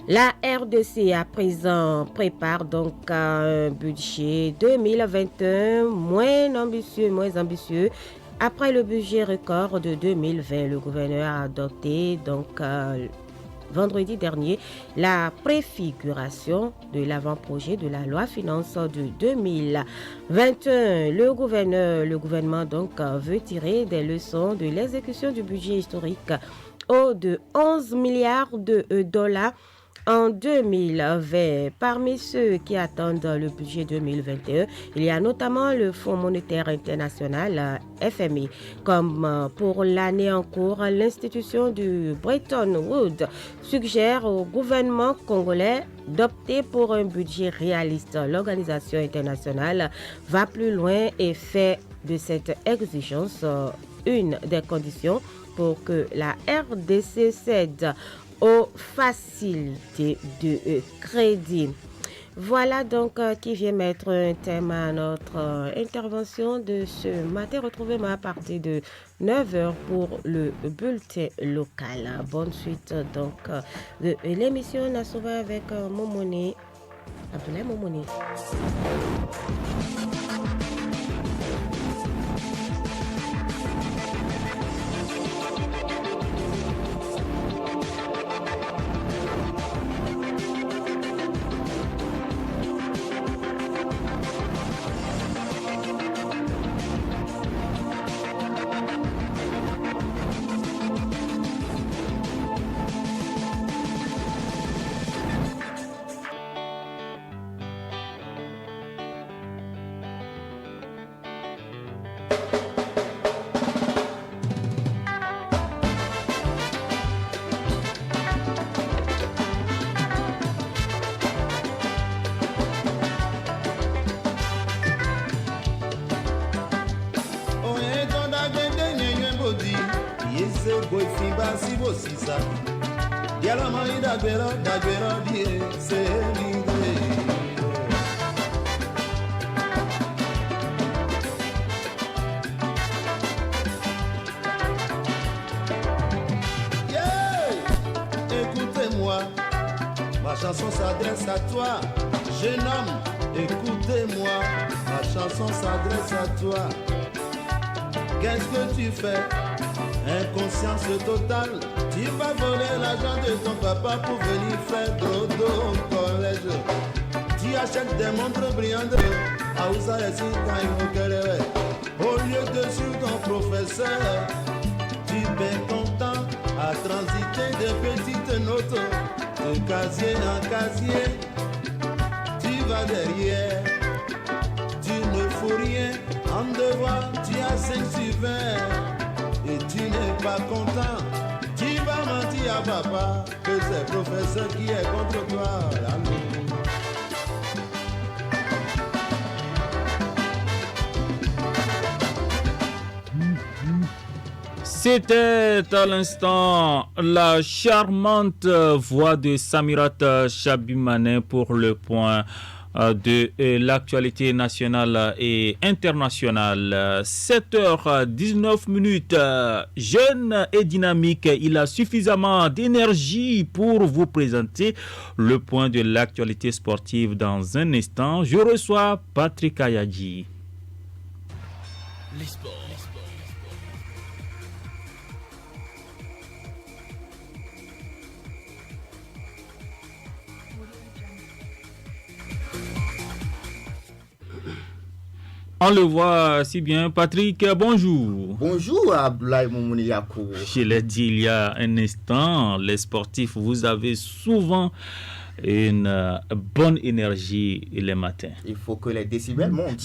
La RDC à présent prépare donc un budget 2021 moins ambitieux. Après le budget record de 2020, le gouverneur a adopté donc vendredi dernier la préfiguration de l'avant-projet de la loi finance de 2021. Le gouvernement donc veut tirer des leçons de l'exécution du budget historique de 11 milliards de dollars en 2020. Parmi ceux qui attendent le budget 2021, il y a notamment le Fonds monétaire international, FMI. Comme pour l'année en cours, l'institution du Bretton Woods suggère au gouvernement congolais d'opter pour un budget réaliste. L'organisation internationale va plus loin et fait de cette exigence une des conditions pour que la RDC cède aux facilités de crédit. Voilà donc qui vient mettre un thème à notre intervention de ce matin. Retrouvez-moi à partir de 9h pour le bulletin local. Bonne suite donc de l'émission Nassouva avec Momoni, Abdoulaye Momoni. Boifimba si bosisa Dialama idagwero die se ligre Écoutez-moi, ma chanson s'adresse à toi. Jeune homme, écoutez-moi, ma chanson s'adresse à toi. Qu'est-ce que tu fais? Inconscience totale. Tu vas voler l'argent de ton papa pour venir faire dodo au collège. Tu achètes des montres brillantes à Ouza et Sikaïmokelele. Au lieu de suivre ton professeur, tu es content à transiter des petites notes de casier en casier. Tu vas derrière, tu ne fous rien. En devoir, tu as 5 sur 20 et tu n'es pas content. Tu vas mentir à papa que c'est le professeur qui est contre toi. C'était à l'instant la charmante voix de Samirat Chabimane pour le point de l'actualité nationale et internationale. 7h19, jeune et dynamique, il a suffisamment d'énergie pour vous présenter le point de l'actualité sportive dans un instant. Je reçois Patrick Ayadji. Les sports. On le voit si bien. Patrick, bonjour. Bonjour Abdoulaye Moumouni Yakou. Je l'ai dit il y a un instant, les sportifs, vous avez souvent une bonne énergie les matins. Il faut que les décibels montent.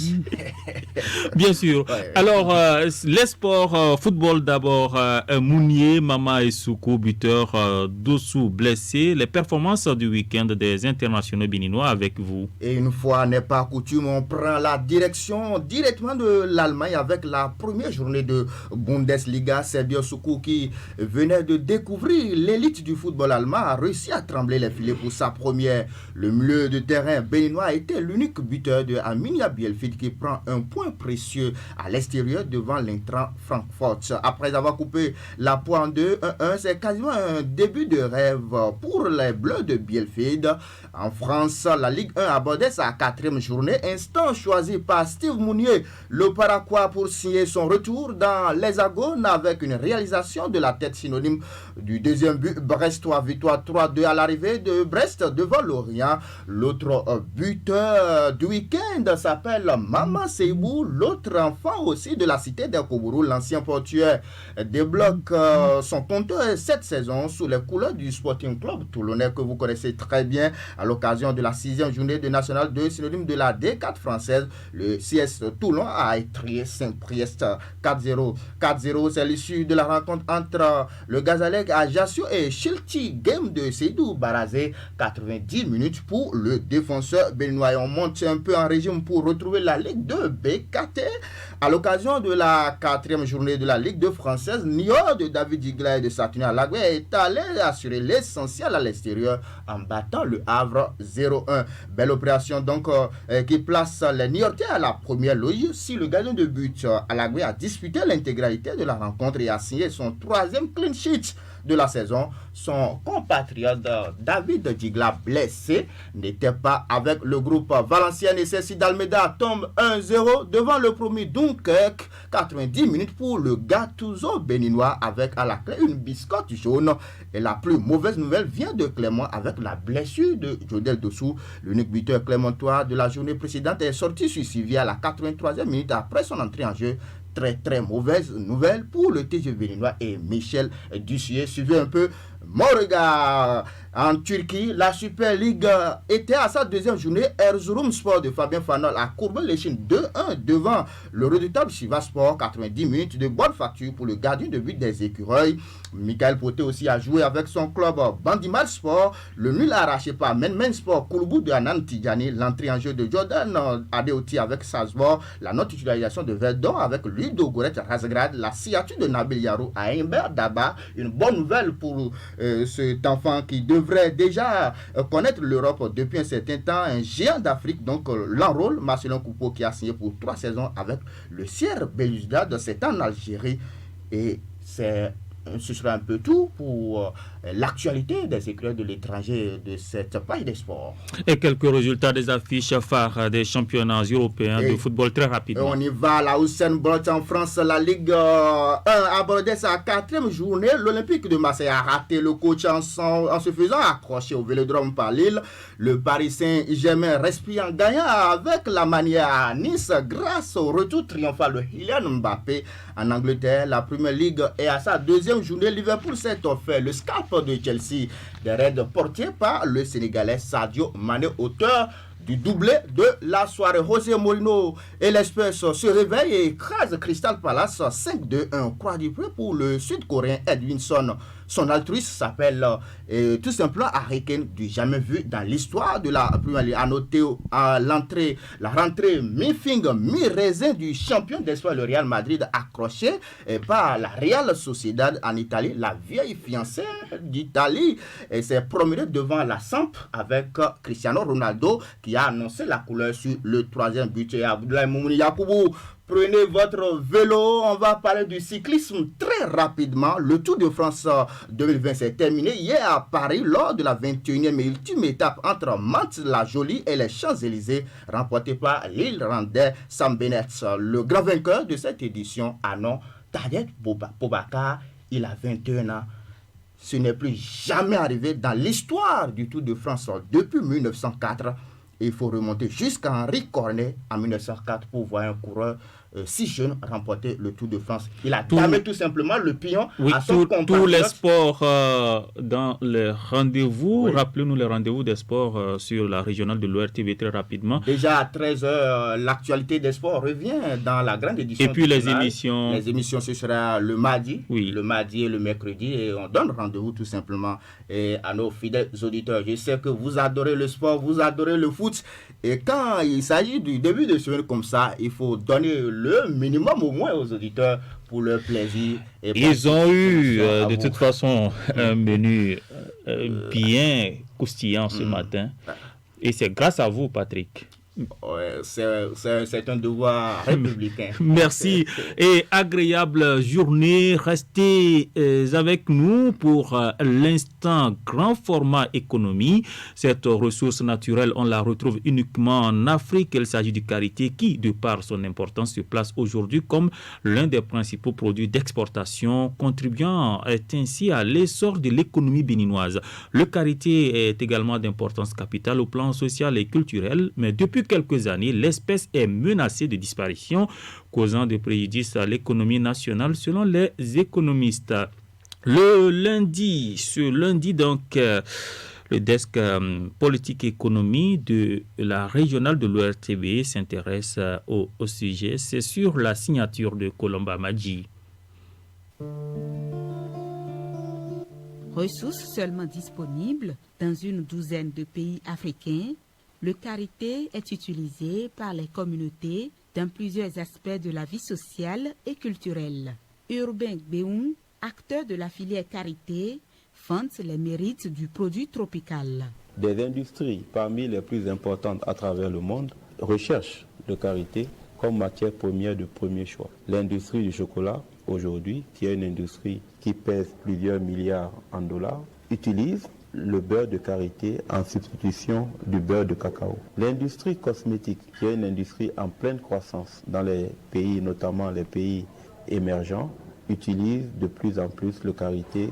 Bien sûr. Ouais. Alors, les sports, football d'abord, Mounier, Mama Essoukou, buteur, Dossou blessé. Les performances du week-end des internationaux béninois avec vous. Et une fois n'est pas coutume, on prend la direction directement de l'Allemagne avec la première journée de Bundesliga. Sergio Soukou qui venait de découvrir l'élite du football allemand a réussi à trembler les filets pour sa première. Le milieu de terrain béninois a été l'unique buteur de Arminia Bielefeld qui prend un point précieux à l'extérieur devant l'Eintracht Francfort. Après avoir coupé la poire en deux, 1-1, c'est quasiment un début de rêve pour les Bleus de Bielefeld. En France, la Ligue 1 abordait sa 4e journée, instant choisi par Steve Mounier, le Paraguay, pour signer son retour dans l'Hexagone avec une réalisation de la tête synonyme du deuxième but brestois. Victoire 3-2 à l'arrivée de Brest devant Lorient. L'autre buteur du week-end s'appelle Mama Seibou, l'autre enfant aussi de la cité d'Akobourou. L'ancien portuaire débloque son compteur cette saison sous les couleurs du Sporting Club toulonnais que vous connaissez très bien à l'occasion de la 6e journée de National 2 synonyme de la D4 française. Le CS Toulon a étrié Saint-Priest 4-0. 4-0, c'est l'issue de la rencontre entre le Gazalec Ajaccio et Chilti. Game de Seydou Barazé, 90 minutes pour le défenseur béninois. On monte un peu en régime pour retrouver la Ligue 2 BKT. À l'occasion de la 4e journée de la Ligue 2 française, Niort de David Gigla et de Saturnin Alagüe est allé assurer l'essentiel à l'extérieur en battant le Havre 0-1. Belle opération donc qui place les Niortais à la première loge. Si le gardien de but Alagüe a disputé l'intégralité de la rencontre et a signé son 3e clean sheet de la saison, son compatriote David Gigla, blessé, n'était pas avec le groupe. Valenciennes et Cessi d'Almeida tombent 1-0 devant le premier Dunkerque. 90 minutes pour le Gattuso béninois avec à la clé une biscotte jaune. Et la plus mauvaise nouvelle vient de Clermont avec la blessure de Jodel Dossou. L'unique buteur clermontois de la journée précédente est sorti suivi à la 83e minute après son entrée en jeu. Très très mauvaise nouvelle pour le TGV béninois et Michel Dussier. Suivez un peu Morega. En Turquie, la Super League était à sa deuxième journée. Erzurumspor de Fabien Fanol a courbé l'échine 2-1 devant le redoutable Sivasspor. 90 minutes de bonne facture pour le gardien de but des Écureuils. Michael Poté aussi a joué avec son club Bandimal Sport. Le nul arraché par Mensport Kouloubou de Anan Tidjani. L'entrée en jeu de Jordan Adeoti avec Salzbourg. La non-titularisation de Verdon avec Ludo Goret Razgrad. La signature de Nabil Yarou à Imber Daba. Une bonne nouvelle pour cet enfant qui devrait déjà connaître l'Europe depuis un certain temps. Un géant d'Afrique, donc l'enrôle Marcelin Coupeau qui a signé pour 3 saisons avec le Sierre Belouizdad. C'est en Algérie et ce sera un peu tout pour l'actualité des écrans de l'étranger de cette page des sports. Et quelques résultats des affiches phares des championnats européens de football très rapidement. On y va, la Usain Bolt en France, la Ligue 1 abordait sa 4e journée. L'Olympique de Marseille a raté le coach en se faisant accrocher au Vélodrome par Lille. Le Paris Saint-Germain respire en gagnant avec la manière à Nice grâce au retour triomphal de Kylian Mbappé. En Angleterre, la Premier League est à sa 2e journée. Liverpool s'est offert le scalp de Chelsea. Des raids portés par le Sénégalais Sadio Mané, auteur du doublé de la soirée. José Mourinho et l'Espers se réveillent et écrasent Crystal Palace 5-2-1. Croix du prix pour le Sud-Coréen Edwinson. Son altruisme s'appelle tout simplement Harry Kane, du jamais vu dans l'histoire de la Première Ligue. À noter à la rentrée mi-figue, mi-raisin du champion d'espoir, le Real Madrid, accroché par la Real Sociedad en Italie. La vieille fiancée d'Italie s'est promenée devant la Samp avec Cristiano Ronaldo qui a annoncé la couleur sur le 3e but. Abdoulaye Moumouni Yakoubou, prenez votre vélo, on va parler du cyclisme très rapidement. Le Tour de France 2020 s'est terminé hier à Paris lors de la 21e et ultime étape entre Mantes-la-Jolie et les Champs-Élysées, remportée par l'Irlandais Sam Bennett. Le grand vainqueur de cette édition, Anon Tadej Pogacar, il a 21 ans. Ce n'est plus jamais arrivé dans l'histoire du Tour de France depuis 1904. Il faut remonter jusqu'à Henri Cornet en 1904 pour voir un coureur si jeune remporter le Tour de France. Il a damé tout simplement le pion à son compatriote. Tous les sports dans les rendez-vous. Oui. Rappelez-nous les rendez-vous des sports sur la régionale de l'ORTV très rapidement. Déjà à 13h, l'actualité des sports revient dans la grande édition. Et puis les émissions. Les émissions, ce sera le mardi, le mardi et le mercredi. Et on donne rendez-vous tout simplement à nos fidèles auditeurs. Je sais que vous adorez le sport, vous adorez le foot. Et quand il s'agit du début de semaine comme ça, il faut donner le minimum au moins aux auditeurs pour leur plaisir. Et ils ont eu de toute façon un menu bien croustillant ce matin. Et c'est grâce à vous, Patrick. Ouais, c'est un devoir républicain. Merci et agréable journée. Restez avec nous pour l'instant grand format économie. Cette ressource naturelle, on la retrouve uniquement en Afrique. Il s'agit du karité qui, de par son importance, se place aujourd'hui comme l'un des principaux produits d'exportation, contribuant ainsi à l'essor de l'économie béninoise. Le karité est également d'importance capitale au plan social et culturel, mais depuis quelques années, l'espèce est menacée de disparition, causant des préjudices à l'économie nationale selon les économistes. Ce lundi donc, le desk politique et économie de la régionale de l'ORTB s'intéresse au sujet. C'est sur la signature de Colomba Madji. Ressources seulement disponibles dans une douzaine de pays africains, le karité est utilisé par les communautés dans plusieurs aspects de la vie sociale et culturelle. Urbain Gbeoum, acteur de la filière karité, vante les mérites du produit tropical. Des industries parmi les plus importantes à travers le monde recherchent le karité comme matière première de premier choix. L'industrie du chocolat, aujourd'hui, qui est une industrie qui pèse plusieurs milliards en dollars, utilise le beurre de karité en substitution du beurre de cacao. L'industrie cosmétique, qui est une industrie en pleine croissance dans les pays, notamment les pays émergents, utilise de plus en plus le karité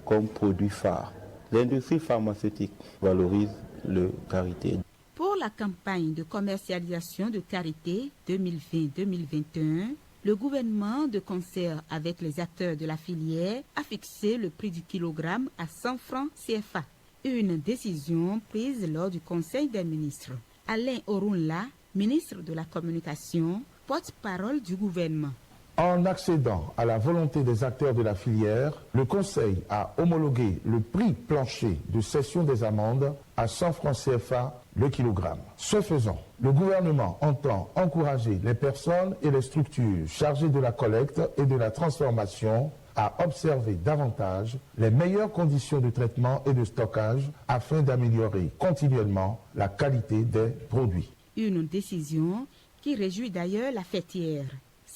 comme produit phare. L'industrie pharmaceutique valorise le karité. Pour la campagne de commercialisation de karité 2020-2021, Le gouvernement, de concert avec les acteurs de la filière, a fixé le prix du kilogramme à 100 francs CFA. Une décision prise lors du Conseil des ministres. Alain Orunla, ministre de la Communication, porte-parole du gouvernement. En accédant à la volonté des acteurs de la filière, le Conseil a homologué le prix plancher de cession des amendes à 100 francs CFA le kilogramme. Ce faisant, le gouvernement entend encourager les personnes et les structures chargées de la collecte et de la transformation à observer davantage les meilleures conditions de traitement et de stockage afin d'améliorer continuellement la qualité des produits. Une décision qui réjouit d'ailleurs la fêtière.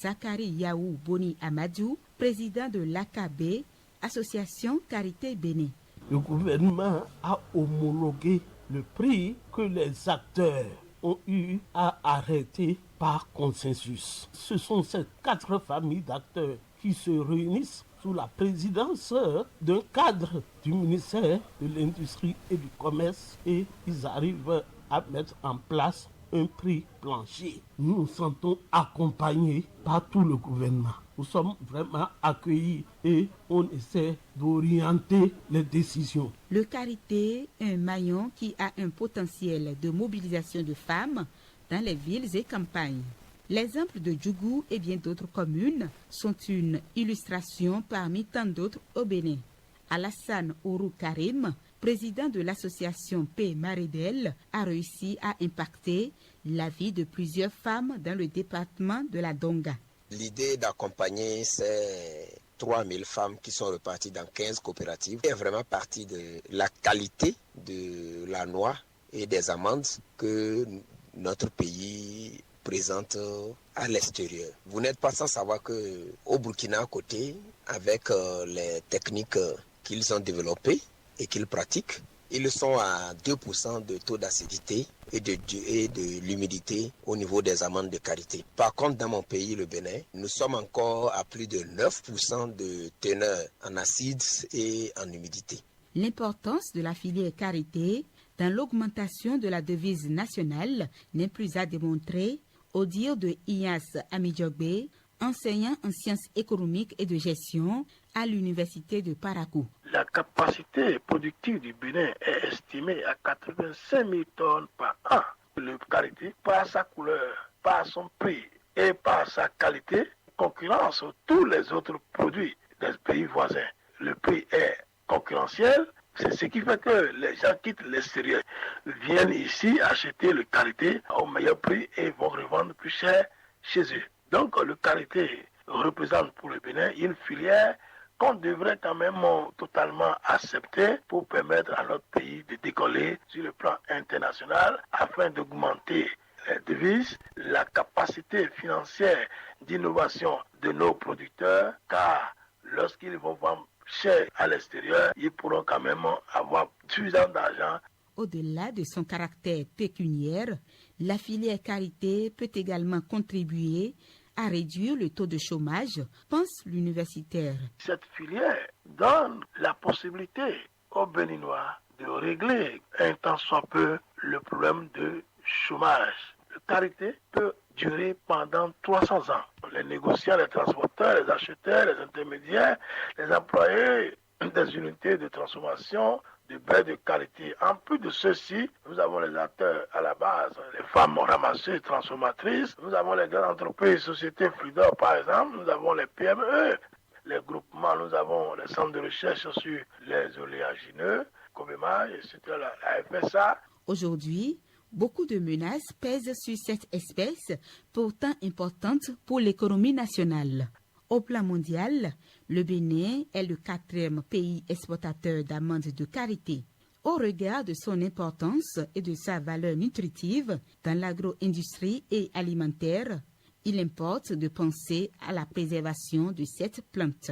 Zakari Yaou Boni Amadou, président de l'AKB, Association Carité Bénin. Le gouvernement a homologué le prix que les acteurs ont eu à arrêter par consensus. Ce sont ces 4 familles d'acteurs qui se réunissent sous la présidence d'un cadre du ministère de l'Industrie et du Commerce et ils arrivent à mettre en place un prix plancher. Nous nous sentons accompagnés par tout le gouvernement. Nous sommes vraiment accueillis et on essaie d'orienter les décisions. Le Carité, un maillon qui a un potentiel de mobilisation de femmes dans les villes et campagnes. L'exemple de Djougou et bien d'autres communes sont une illustration parmi tant d'autres au Bénin. Alassane Ourou Karim, président de l'association P. Maridel, a réussi à impacter la vie de plusieurs femmes dans le département de la Donga. L'idée d'accompagner ces 3000 femmes qui sont reparties dans 15 coopératives est vraiment partie de la qualité de la noix et des amandes que notre pays présente à l'extérieur. Vous n'êtes pas sans savoir qu'au Burkina à côté, avec les techniques qu'ils ont développées et qu'ils pratiquent, ils sont à 2% de taux d'acidité et de l'humidité au niveau des amandes de Carité. Par contre, dans mon pays, le Bénin, nous sommes encore à plus de 9% de teneur en acide et en humidité. L'importance de la filière Carité dans l'augmentation de la devise nationale n'est plus à démontrer, au dire de Ias Amidjogbe, enseignant en sciences économiques et de gestion à l'université de Parakou. La capacité productive du Bénin est estimée à 85 000 tonnes par an. Le Carité, par sa couleur, par son prix et par sa qualité, concurrence tous les autres produits des pays voisins. Le prix est concurrentiel, c'est ce qui fait que les gens quittent l'extérieur, viennent ici acheter le Carité au meilleur prix et vont revendre plus cher chez eux. Donc le Carité représente pour le Bénin une filière qu'on devrait quand même totalement accepter pour permettre à notre pays de décoller sur le plan international afin d'augmenter les devises, la capacité financière d'innovation de nos producteurs, car lorsqu'ils vont vendre cher à l'extérieur, ils pourront quand même avoir suffisamment d'argent. Au-delà de son caractère pécuniaire, la filière Carité peut également contribuer à réduire le taux de chômage, pense l'universitaire. Cette filière donne la possibilité aux Béninois de régler un tant soit peu le problème de chômage. Le Carité peut durer pendant 300 ans. Les négociants, les transporteurs, les acheteurs, les intermédiaires, les employés des unités de transformation de beurre de qualité. En plus de ceci, nous avons les acteurs à la base, les femmes ramasseuses, transformatrices, nous avons les grandes entreprises, sociétés Fridor par exemple, nous avons les PME, les groupements, nous avons les centres de recherche sur les oléagineux, Cobema, etc., la FSA. Aujourd'hui, beaucoup de menaces pèsent sur cette espèce, pourtant importante pour l'économie nationale. Au plan mondial, le Bénin est le 4e pays exportateur d'amandes de Carité. Au regard de son importance et de sa valeur nutritive dans l'agro-industrie et alimentaire, il importe de penser à la préservation de cette plante.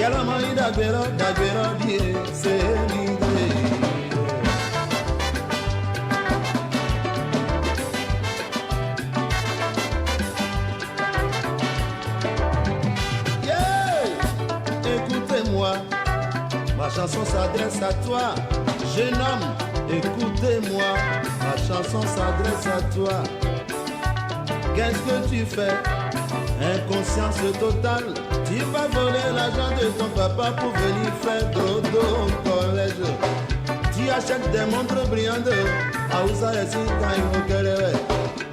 Yalamai dagbero die selide. Yeah, écoutez-moi, ma chanson s'adresse à toi, jeune homme. Écoutez-moi, ma chanson s'adresse à toi. Qu'est-ce que tu fais? Inconscience totale. Tu vas voler l'argent de ton papa pour venir faire dodo au collège. Tu achètes des montres brillantes à Oussa et Sita.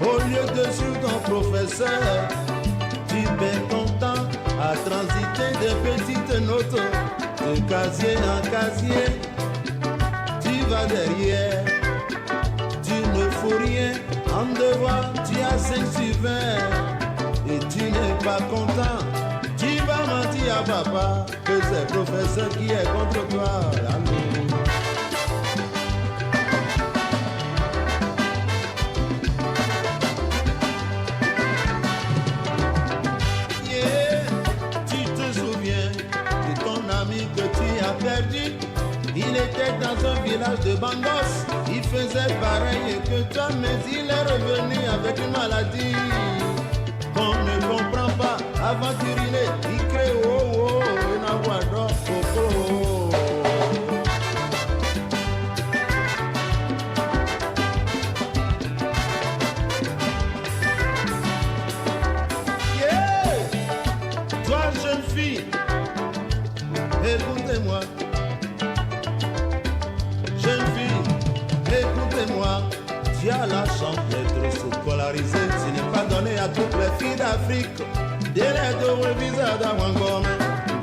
Au lieu de suivre ton professeur, tu perds ton temps à transiter des petites notes de casier en casier. Tu vas derrière, tu ne fous rien. En devoir, tu as 5 sur 20 et tu n'es pas content. Tu vas mentir à papa que c'est le professeur qui est contre toi. Yeah, tu te souviens de ton ami que tu as perdu? Il était dans un village de Bangos. Il faisait pareil que toi, mais il est revenu avec une maladie qu'on ne comprend pas. Aventurilé, il crée une aguado, coco. Yeah! Toi, jeune fille, écoutez-moi. Jeune fille, écoutez-moi. Tu as la chance d'être scolarisée. Ce n'est pas donné à toutes les filles d'Afrique. Deredo revisada wangome,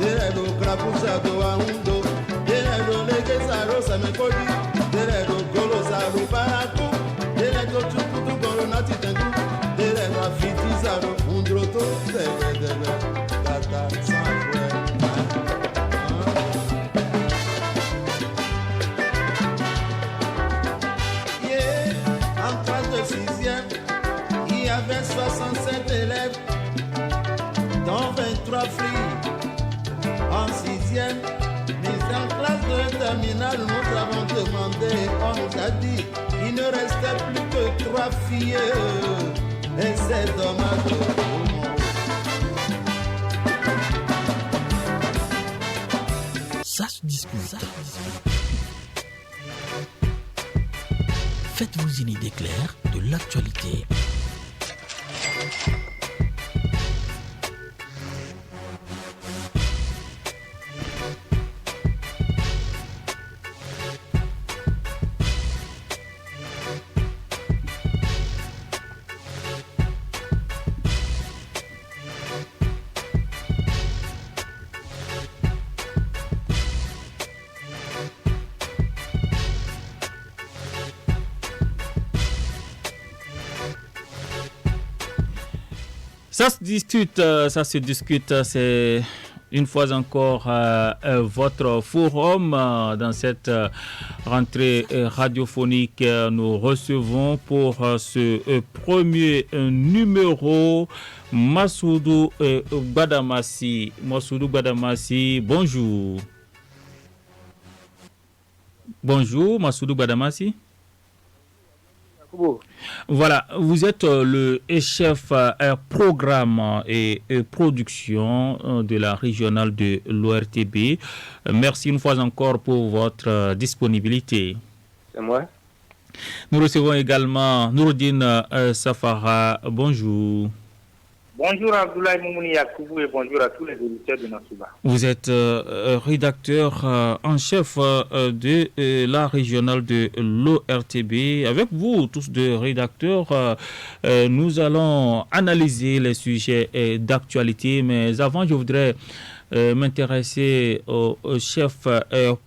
deredo krapusado aundo, deredo legesaro samekodi, deredo golosaro paraku, deredo chukutu golonati tengu, deredo afitizaro undroto, deredo tata sanfwe. Yeah, en classe de 6e, il y avait 67 élèves. Dans 23 filles en 6e, mais en classe de terminale, nous avons demandé, on nous a dit qu'il ne restait plus que 3 filles. Et c'est dommage. Ça se discute. Faites-vous une idée claire de l'actualité. Ça se discute, c'est une fois encore votre forum dans cette rentrée radiophonique. Nous recevons pour ce premier numéro Massoudou Gbadamassi. Massoudou Gbadamassi, bonjour. Bonjour Massoudou Gbadamassi. Voilà, vous êtes le chef programme et production de la régionale de l'ORTB. Merci une fois encore pour votre disponibilité. C'est moi. Nous recevons également Nouroudine Safara. Bonjour. Bonjour Abdoulaye Moumouni Yakoubou et bonjour à tous les auditeurs de Nassouba. Vous êtes rédacteur en chef de la régionale de l'ORTB. Avec vous, tous deux rédacteurs, nous allons analyser les sujets d'actualité. Mais avant, je voudrais m'intéresser au chef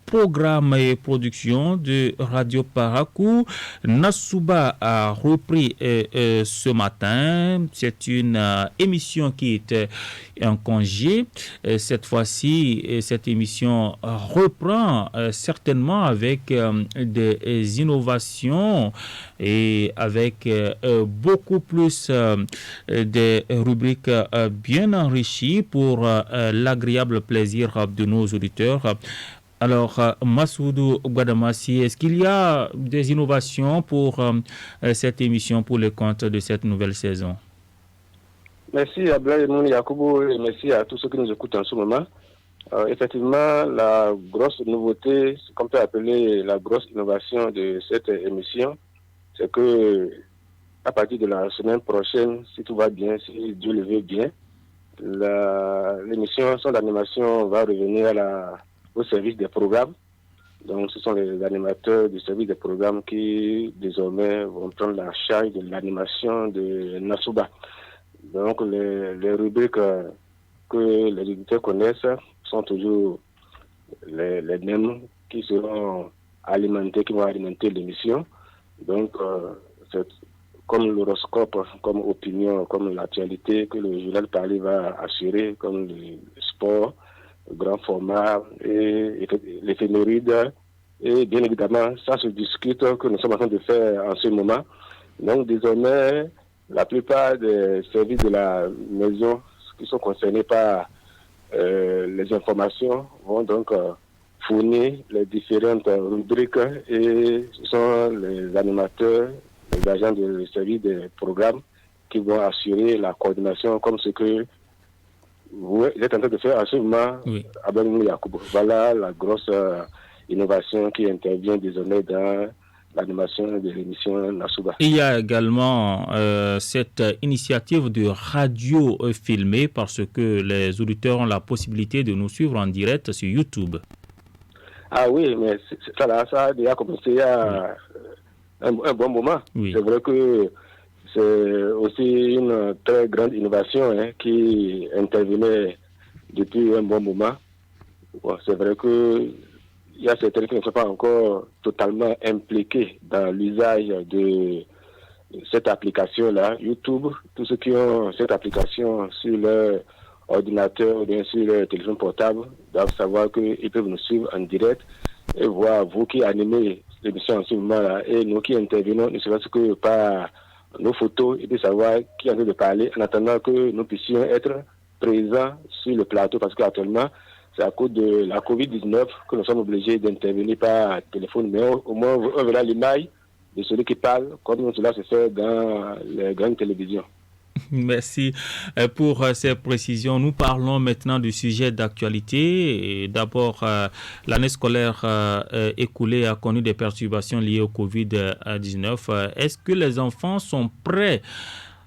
programme et production de Radio Parakou. Nassouba a repris ce matin. C'est une émission qui était en congé. Cette fois-ci, cette émission reprend certainement avec des innovations et avec beaucoup plus des rubriques bien enrichies pour l'agréable plaisir de nos auditeurs. Alors, Massoudou Guadamassi, est-ce qu'il y a des innovations pour cette émission, pour le compte de cette nouvelle saison? Merci à Blaise Yacoubou et merci à tous ceux qui nous écoutent en ce moment. Effectivement, la grosse nouveauté, ce qu'on peut appeler la grosse innovation de cette émission, c'est que à partir de la semaine prochaine, si tout va bien, si Dieu le veut bien, l'émission Son d'animation va revenir au service des programmes. Donc, ce sont les animateurs du service des programmes qui, désormais, vont prendre la charge de l'animation de Nassouba. Donc, les rubriques que les éditeurs connaissent sont toujours les mêmes qui seront alimentés, qui vont alimenter l'émission. Donc, c'est comme l'horoscope, comme opinion, comme l'actualité que le journal Parler va assurer, comme le sport, le grand format et l'éphéméride. Et bien évidemment, ça se discute que nous sommes en train de faire en ce moment. Donc, désormais, la plupart des services de la maison qui sont concernés par les informations vont donc fournir les différentes rubriques et ce sont les animateurs, les agents de service des programmes qui vont assurer la coordination comme ce que vous êtes en train de faire en ce moment à Benjamin Yacoubou. Voilà la grosse innovation qui intervient désormais dans l'animation de l'émission Nassouba. Il y a également cette initiative de radio filmée parce que les auditeurs ont la possibilité de nous suivre en direct sur YouTube. Ah oui, mais ça a déjà commencé il y a un bon moment. Oui. C'est vrai que c'est aussi une très grande innovation qui intervenait depuis un bon moment. Bon, c'est vrai que il y a certains qui ne sont pas encore totalement impliqués dans l'usage de cette application-là, YouTube. Tous ceux qui ont cette application sur leur ordinateur ou bien sur leur téléphone portable doivent savoir qu'ils peuvent nous suivre en direct et voir vous qui animez l'émission en ce moment-là et nous qui intervenons, ne serait-ce que par nos photos et de savoir qui est en train de parler en attendant que nous puissions être présents sur le plateau parce qu'actuellement, c'est à cause de la COVID-19 que nous sommes obligés d'intervenir par téléphone, mais au moins on verra l'image de celui qui parle, comme cela se fait dans les grandes télévisions. Merci pour ces précisions. Nous parlons maintenant du sujet d'actualité. D'abord, l'année scolaire écoulée a connu des perturbations liées au Covid-19. Est-ce que les enfants sont prêts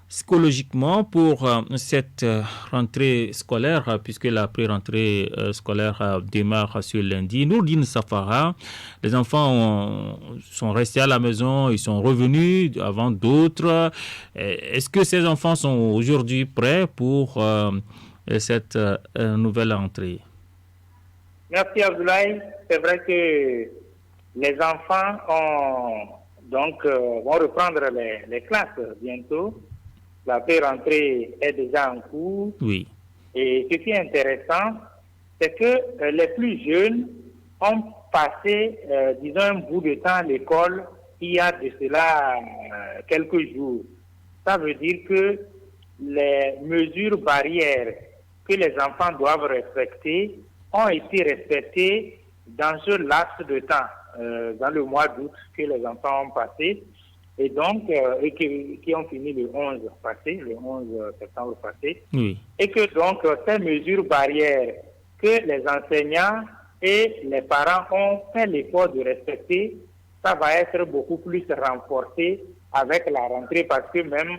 psychologiquement pour cette rentrée scolaire, puisque la pré-rentrée scolaire démarre sur lundi? Nourdine Safara, les enfants sont restés à la maison, ils sont revenus avant d'autres. Est-ce que ces enfants sont aujourd'hui prêts pour cette nouvelle rentrée? Merci Abdoulaye. C'est vrai que les enfants vont reprendre les classes bientôt. La pré-rentrée est déjà en cours. Oui. Et ce qui est intéressant, c'est que les plus jeunes ont passé, disons, un bout de temps à l'école il y a de cela quelques jours. Ça veut dire que les mesures barrières que les enfants doivent respecter ont été respectées dans ce laps de temps, dans le mois d'août que les enfants ont passé. Et donc, qui ont fini le 11 septembre passé. Oui. Et que donc, ces mesures barrières que les enseignants et les parents ont fait l'effort de respecter, ça va être beaucoup plus renforcé avec la rentrée parce que même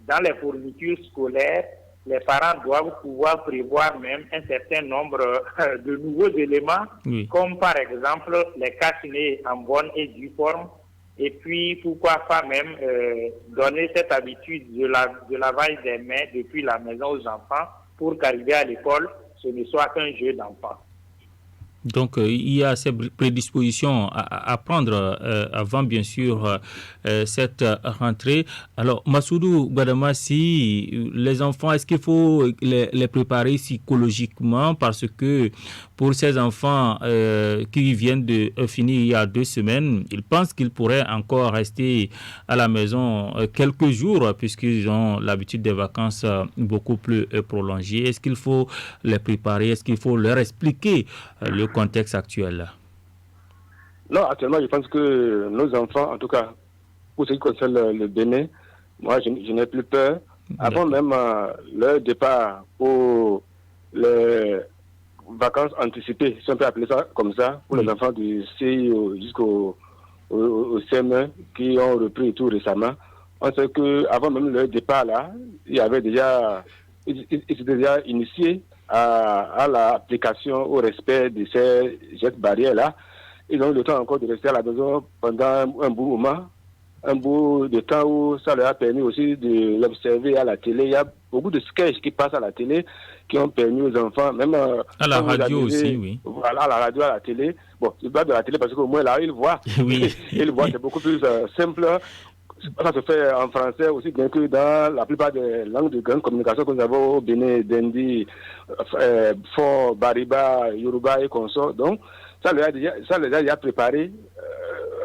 dans les fournitures scolaires, les parents doivent pouvoir prévoir même un certain nombre de nouveaux éléments, comme par exemple les cache-nez en bonne et due forme. Et puis, pourquoi pas même donner cette habitude de lavage des mains depuis la maison aux enfants pour qu'arrivé à l'école, ce ne soit qu'un jeu d'enfant. Donc, il y a ces prédispositions à prendre avant, bien sûr, cette rentrée. Alors, Massoudou Gbadama, si les enfants, est-ce qu'il faut les préparer psychologiquement? Parce que pour ces enfants qui viennent de finir il y a 2 semaines, ils pensent qu'ils pourraient encore rester à la maison quelques jours puisqu'ils ont l'habitude des vacances beaucoup plus prolongées. Est-ce qu'il faut les préparer? Est-ce qu'il faut leur expliquer le contexte actuel? Non, actuellement, je pense que nos enfants, en tout cas, pour ce qui concerne le Bénin, moi, je n'ai plus peur. Avant même leur départ pour les vacances anticipées, si on peut appeler ça comme ça, pour les enfants du CI jusqu'au CM1 qui ont repris tout récemment, on sait qu'avant même leur départ, là, ils étaient déjà initiés à l'application, au respect de ces gestes barrières-là. Ils ont eu le temps encore de rester à la maison pendant un bout de temps où ça leur a permis aussi de l'observer à la télé. Il y a beaucoup de sketchs qui passent à la télé qui ont permis aux enfants, même à la radio aussi, oui. Voilà, à la radio, à la télé. Bon, je parle de la télé parce qu'au moins là, ils voient. Oui. Ils voient, c'est beaucoup plus simple. Ça se fait en français aussi, bien que dans la plupart des langues de grande communication que nous avons au Bénin, Dendi, Fon, Bariba, Yoruba et consorts. Donc, ça les a déjà préparés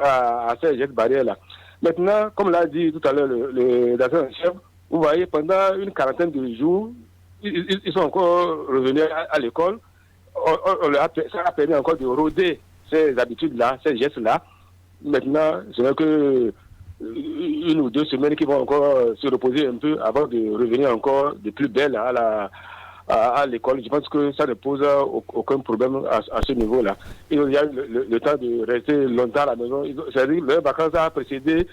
à ces gestes barrières-là. Maintenant, comme l'a dit tout à l'heure le directeur-chef, vous voyez, pendant une quarantaine de jours, ils sont encore revenus à l'école. Ça a permis encore de rôder ces habitudes-là, ces gestes-là. Maintenant, ce n'est que 1 ou 2 semaines qui vont encore se reposer un peu avant de revenir encore de plus belle à l'école. Je pense que ça ne pose aucun problème à ce niveau-là. Il y a le temps de rester longtemps à la maison. C'est-à-dire que leur vacances a précédé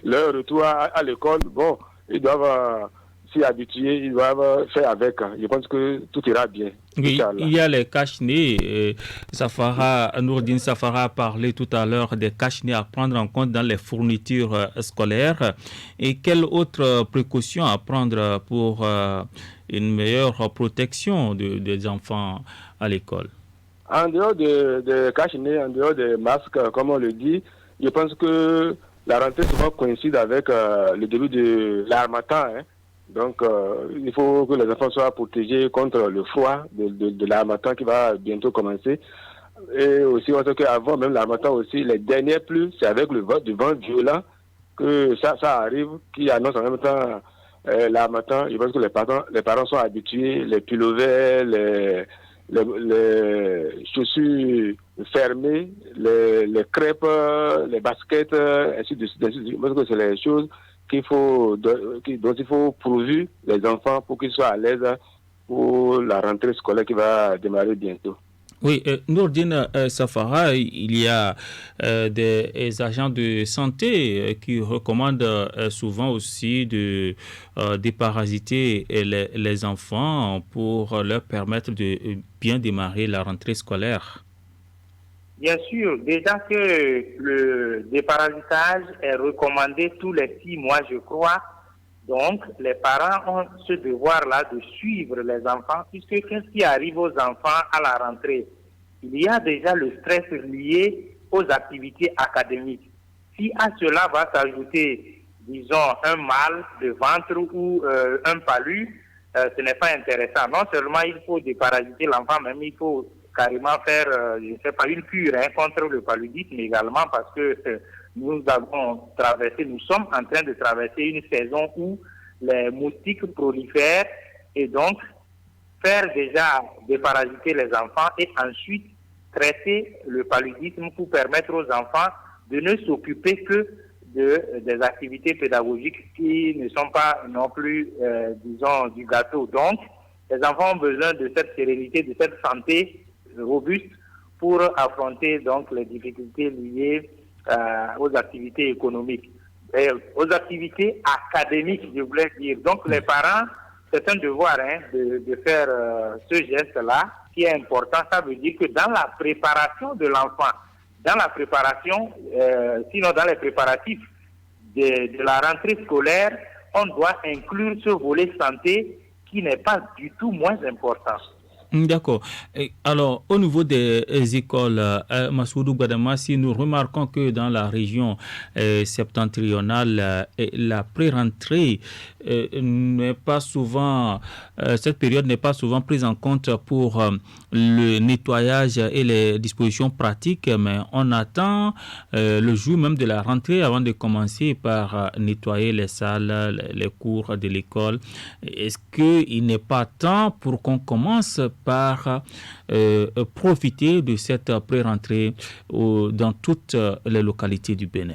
leur retour à l'école. Bon, ils doivent s'y habituer, ils doivent faire avec. Je pense que tout ira bien. Oui, il y a les cache-nez. Nourdine Safara a parlé tout à l'heure des cache-nez à prendre en compte dans les fournitures scolaires. Et quelles autres précautions à prendre pour une meilleure protection des enfants à l'école? En dehors de cache-nez, en dehors des masques, comme on le dit, je pense que la rentrée souvent coïncide avec le début de l'harmattan. Donc, il faut que les enfants soient protégés contre le froid de l'harmattan qui va bientôt commencer. Et aussi, on sait qu'avant même l'harmattan aussi, les dernières pluies, c'est avec le vent violent que ça arrive, qui annonce en même temps l'harmattan. Je pense que les parents sont habitués, les pullovers, les chaussures fermées, les crêpes, les baskets, ainsi de suite. Je pense que c'est les choses dont il faut pourvu les enfants pour qu'ils soient à l'aise pour la rentrée scolaire qui va démarrer bientôt. Oui, Nourdine Safara, il y a des agents de santé qui recommandent souvent aussi de déparasiter les enfants pour leur permettre de bien démarrer la rentrée scolaire. Bien sûr, déjà que le déparasitage est recommandé tous les 6 mois, je crois. Donc, les parents ont ce devoir-là de suivre les enfants, puisque qu'est-ce qui arrive aux enfants à la rentrée? Il y a déjà le stress lié aux activités académiques. Si à cela va s'ajouter, disons, un mal de ventre ou un palu, ce n'est pas intéressant. Non seulement il faut déparasiter l'enfant, même il faut carrément faire, je ne sais pas, une cure contre le paludisme également, parce que nous sommes en train de traverser une saison où les moustiques prolifèrent, et donc faire déjà déparasiter les enfants et ensuite traiter le paludisme pour permettre aux enfants de ne s'occuper que des activités pédagogiques qui ne sont pas non plus, disons, du gâteau. Donc, les enfants ont besoin de cette sérénité, de cette santé robuste pour affronter donc les difficultés liées aux activités économiques et aux activités académiques, je voulais dire. Donc les parents, c'est un devoir de faire ce geste-là qui est important. Ça veut dire que dans la préparation de l'enfant, sinon dans les préparatifs de la rentrée scolaire, on doit inclure ce volet santé qui n'est pas du tout moins important. D'accord. Alors, au niveau des écoles, Massoudou Gbadama, si nous remarquons que dans la région septentrionale, la pré-rentrée n'est pas souvent, cette période n'est pas souvent prise en compte pour le nettoyage et les dispositions pratiques, mais on attend le jour même de la rentrée avant de commencer par nettoyer les salles, les cours de l'école. Est-ce qu'il n'est pas temps pour qu'on commence par profiter de cette pré-rentrée dans toutes les localités du Bénin?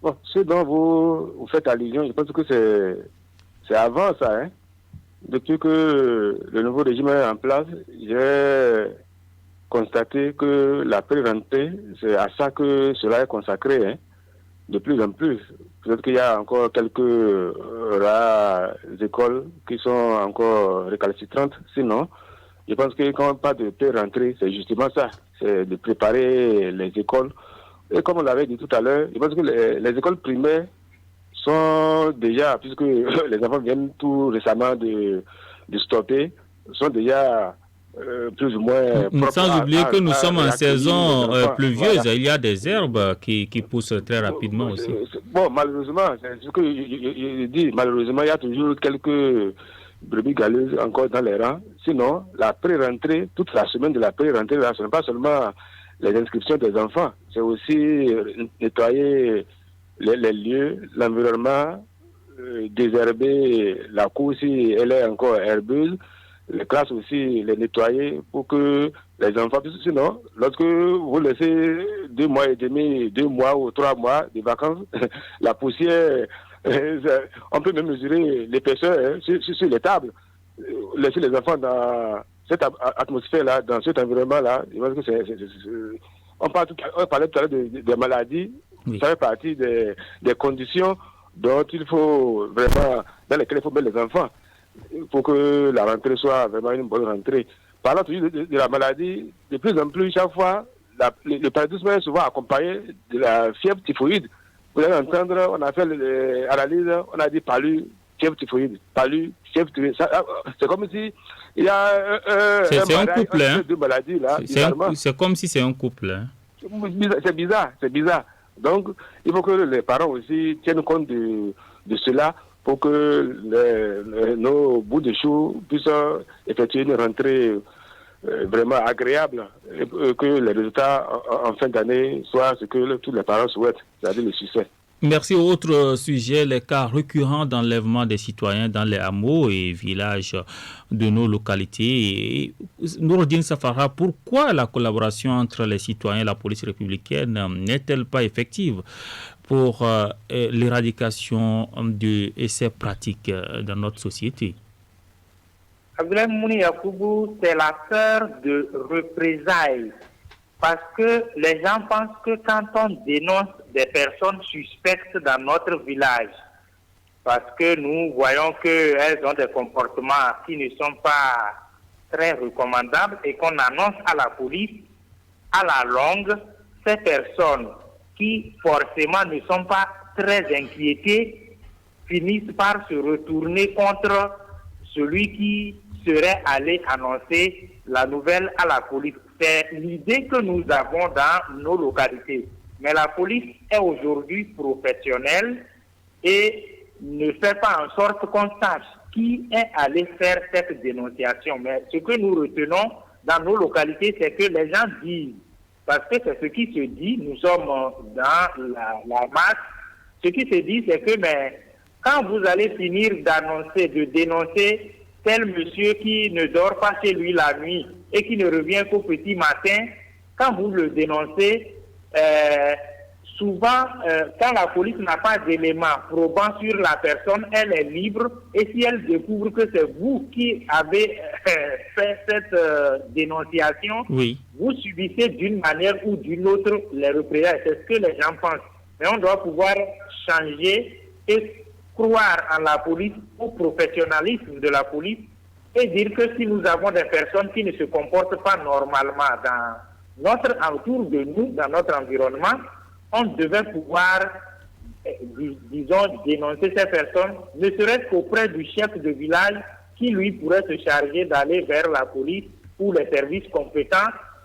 Bon, ce dont vous faites allusion, je pense que c'est avant ça. Hein. Depuis que le nouveau régime est en place, j'ai constaté que la pré-rentrée, c'est à ça que cela est consacré, hein, de plus en plus. Peut-être qu'il y a encore quelques rares écoles qui sont encore récalcitrantes. Sinon, je pense que quand on parle de pré-rentrée, c'est justement ça. C'est de préparer les écoles. Et comme on l'avait dit tout à l'heure, je pense que les écoles primaires sont déjà, puisque les enfants viennent tout récemment de stopper, sont déjà plus ou moins... Sans oublier que nous sommes en saison pluvieuse, voilà. Il y a des herbes qui poussent très rapidement aussi. Bon, malheureusement, c'est ce que je dis, malheureusement, il y a toujours quelques brebis galeuses encore dans les rangs. Sinon, la pré-rentrée, toute la semaine de la pré-rentrée, ce n'est pas seulement les inscriptions des enfants, c'est aussi nettoyer les lieux, l'environnement, désherber la cour si elle est encore herbeuse, les classes aussi, les nettoyer pour que les enfants, sinon, lorsque vous laissez 2 mois et demi, 2 mois ou 3 mois de vacances, la poussière, on peut même mesurer l'épaisseur sur les tables, laisser les enfants dans cette atmosphère-là, dans cet environnement-là. Je pense que on parlait tout à l'heure des maladies, oui. Ça fait partie des conditions dont il faut vraiment, dans lesquelles il faut mettre les enfants, pour que la rentrée soit vraiment une bonne rentrée. Parlant toujours de la maladie, de plus en plus, chaque fois, le paludisme est souvent accompagné de la fièvre typhoïde. Vous allez entendre, on a fait l'analyse, on a dit palu, fièvre typhoïde, palu, fièvre typhoïde. C'est comme si il y a un couple, hein. Deux maladies là. C'est comme si c'est un couple. Hein. C'est bizarre. Donc, il faut que les parents aussi tiennent compte de cela pour que nos bouts de chou puissent effectuer une rentrée vraiment agréable et que les résultats en fin d'année soient ce que tous les parents souhaitent, c'est-à-dire le succès. Merci. Autre sujet, les cas récurrents d'enlèvement des citoyens dans les hameaux et villages de nos localités. Noureddine Safara, pourquoi la collaboration entre les citoyens et la police républicaine n'est-elle pas effective pour l'éradication de ces pratiques dans notre société? Abdoulaye Mouni Yakoubou, c'est la peur de représailles. Parce que les gens pensent que quand on dénonce des personnes suspectes dans notre village, parce que nous voyons qu'elles ont des comportements qui ne sont pas très recommandables et qu'on annonce à la police, à la longue, ces personnes qui forcément ne sont pas très inquiétées finissent par se retourner contre celui qui serait allé annoncer la nouvelle à la police. C'est l'idée que nous avons dans nos localités. Mais la police est aujourd'hui professionnelle et ne fait pas en sorte qu'on sache qui est allé faire cette dénonciation. Mais ce que nous retenons dans nos localités, c'est que les gens disent, parce que c'est ce qui se dit, nous sommes dans la masse, ce qui se dit, c'est que mais, quand vous allez finir d'annoncer, de dénoncer tel monsieur qui ne dort pas chez lui la nuit et qui ne revient qu'au petit matin, quand vous le dénoncez, souvent, quand la police n'a pas d'éléments probants sur la personne, elle est libre. Et si elle découvre que c'est vous qui avez fait cette dénonciation, oui, vous subissez d'une manière ou d'une autre les représailles. C'est ce que les gens pensent. Mais on doit pouvoir changer et croire en la police, au professionnalisme de la police, et dire que si nous avons des personnes qui ne se comportent pas normalement autour de nous, dans notre environnement, on devait pouvoir, disons, dénoncer ces personnes, ne serait-ce qu'auprès du chef de village qui lui pourrait se charger d'aller vers la police ou les services compétents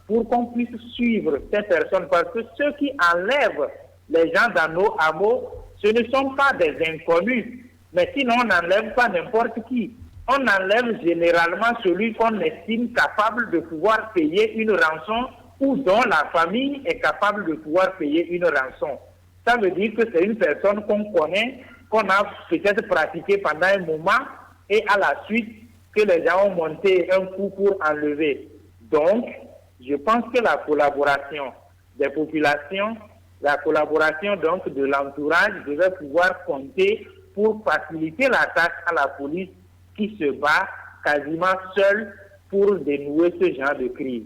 pour qu'on puisse suivre ces personnes. Parce que ceux qui enlèvent les gens dans nos hameaux, ce ne sont pas des inconnus. Mais sinon, on n'enlève pas n'importe qui. On enlève généralement celui qu'on estime capable de pouvoir payer une rançon ou dont la famille est capable de pouvoir payer une rançon. Ça veut dire que c'est une personne qu'on connaît, qu'on a peut-être pratiqué pendant un moment et à la suite que les gens ont monté un coup pour enlever. Donc, je pense que la collaboration des populations, la collaboration donc de l'entourage devait pouvoir compter pour faciliter la tâche à la police qui se bat quasiment seule pour dénouer ce genre de crise.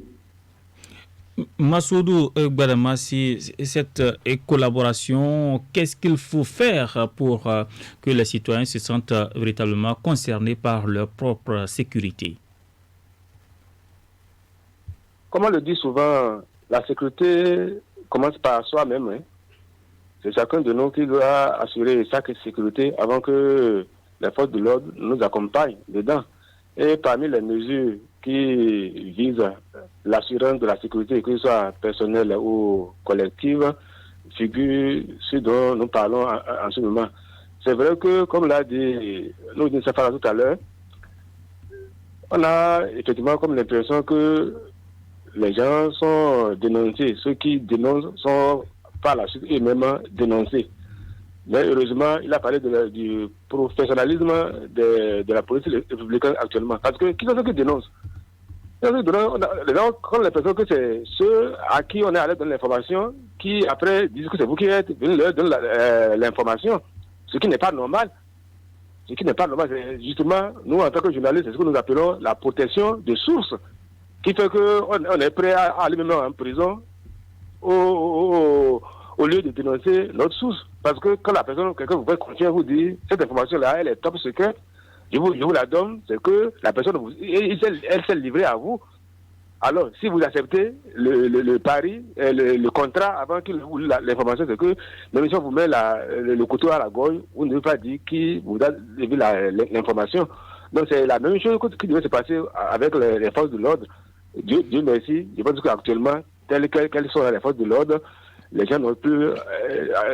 Massoudou Gbadamassi, cette collaboration, qu'est-ce qu'il faut faire pour que les citoyens se sentent véritablement concernés par leur propre sécurité? Comme on le dit souvent, la sécurité commence par soi-même. Hein. C'est chacun de nous qui doit assurer sa sécurité avant que les forces de l'ordre nous accompagnent dedans. Et parmi les mesures qui visent l'assurance de la sécurité, que ce soit personnelle ou collective, figure ce dont nous parlons en ce moment. C'est vrai que, comme l'a dit Nourdine Safara tout à l'heure, on a effectivement comme l'impression que les gens sont dénoncés. Ceux qui dénoncent sont par la suite eux-mêmes dénoncés. Mais heureusement, il a parlé du professionnalisme de la police républicaine actuellement. Parce que qui sont ceux qui dénoncent? Les gens ont l'impression que c'est ceux à qui on est allé donner l'information qui après disent que c'est vous qui êtes venus leur donner l'information. Ce qui n'est pas normal. Ce qui n'est pas normal, c'est justement, nous en tant que journalistes, c'est ce que nous appelons la protection de sources, qui fait qu'on est prêt à aller même en prison au lieu de dénoncer notre source. Parce que quand la personne, quelqu'un vous fait confiance, vous dit, cette information-là, elle est top secret, je vous la donne, c'est que la personne, elle s'est livrée à vous. Alors, si vous acceptez le pari, le contrat avant qu'il vous l'information, c'est que même si on vous met le couteau à la gorge, vous ne devez pas dire qui vous a levé l'information. Donc, c'est la même chose qui devait se passer avec les forces de l'ordre. Dieu merci, je pense qu'actuellement, telles qu'elles sont les forces de l'ordre, les gens n'ont plus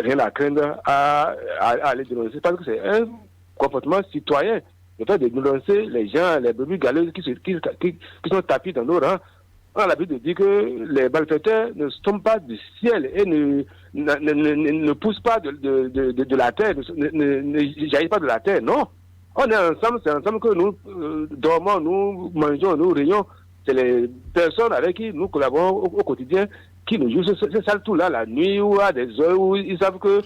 rien à craindre à aller dénoncer. Parce que c'est un comportement citoyen. Le fait de dénoncer les gens, les brebis galeuses qui sont tapis dans nos rangs. On a l'habitude de dire que les malfaiteurs ne tombent pas du ciel et ne poussent pas de la terre, ne jaillissent pas de la terre. Non. On est ensemble, c'est ensemble que nous dormons, nous mangeons, nous rions. C'est les personnes avec qui nous collaborons au quotidien qui nous jouent c'est ça tout là, la nuit ou à des heures où ils savent que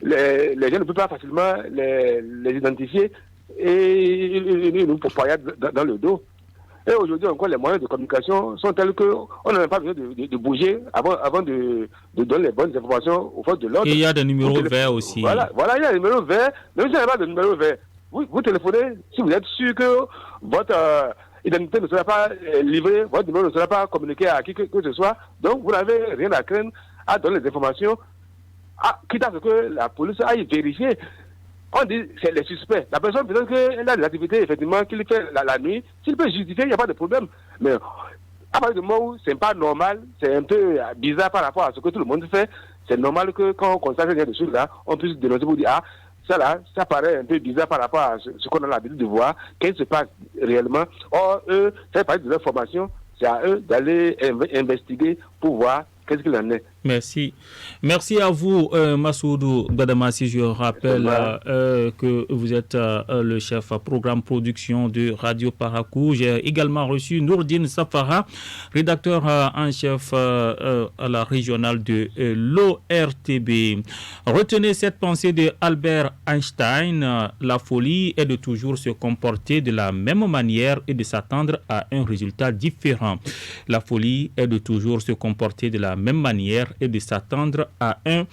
les gens ne peuvent pas facilement les identifier et nous poignardent dans le dos. Et aujourd'hui encore, les moyens de communication sont tels qu'on n'a même pas besoin de bouger avant de donner les bonnes informations aux forces de l'ordre. Et il y a des numéros verts aussi. Voilà, il y a des numéros verts. Même si il n'y a pas de numéro vert, vous téléphonez si vous êtes sûr que votre identité ne sera pas livrée, votre numéro ne sera pas communiqué à qui que ce soit. Donc, vous n'avez rien à craindre à donner les informations, quitte à ce que la police aille vérifier. On dit c'est les suspects. La personne, peut-être qu'elle a des activités, effectivement, qu'il fait la nuit. S'il peut justifier, il n'y a pas de problème. Mais à partir du moment où c'est pas normal, c'est un peu bizarre par rapport à ce que tout le monde fait, c'est normal que quand on constate qu'il y a des choses là, on puisse dénoncer pour dire ça là, ça paraît un peu bizarre par rapport à ce qu'on a l'habitude de voir, qu'est-ce qui se passe réellement. Or, eux, ça fait partie de leur formation, c'est à eux d'aller investiguer pour voir qu'est-ce qu'il en est. Merci. Merci à vous, Massoudou Gbadamassi. Je rappelle que vous êtes le chef programme production de Radio Parakou. J'ai également reçu Nourdine Safara, rédacteur en chef à la régionale de l'ORTB. Retenez cette pensée de Albert Einstein. La folie est de toujours se comporter de la même manière et de s'attendre à un résultat différent. La folie est de toujours se comporter de la même manière et de s'attendre à un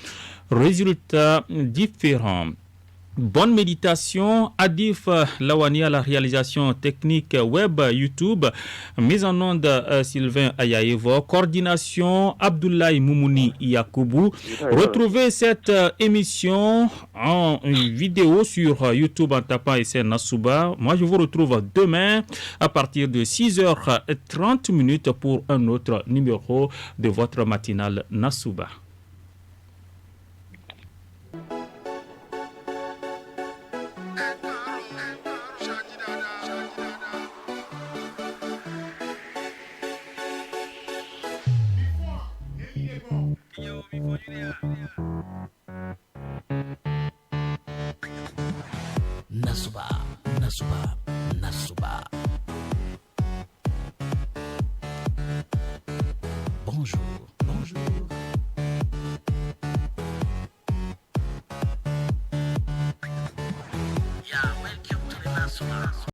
résultat différent. Bonne méditation. Adif Lawani à la réalisation technique web YouTube. Mise en onde Sylvain Ayayevo. Coordination Abdoulaye Moumouni Yakoubou. Retrouvez cette émission en vidéo sur YouTube en tapant SN Nassouba. Moi, je vous retrouve demain à partir de 6h30 pour un autre numéro de votre matinale Nassouba. Nassouba.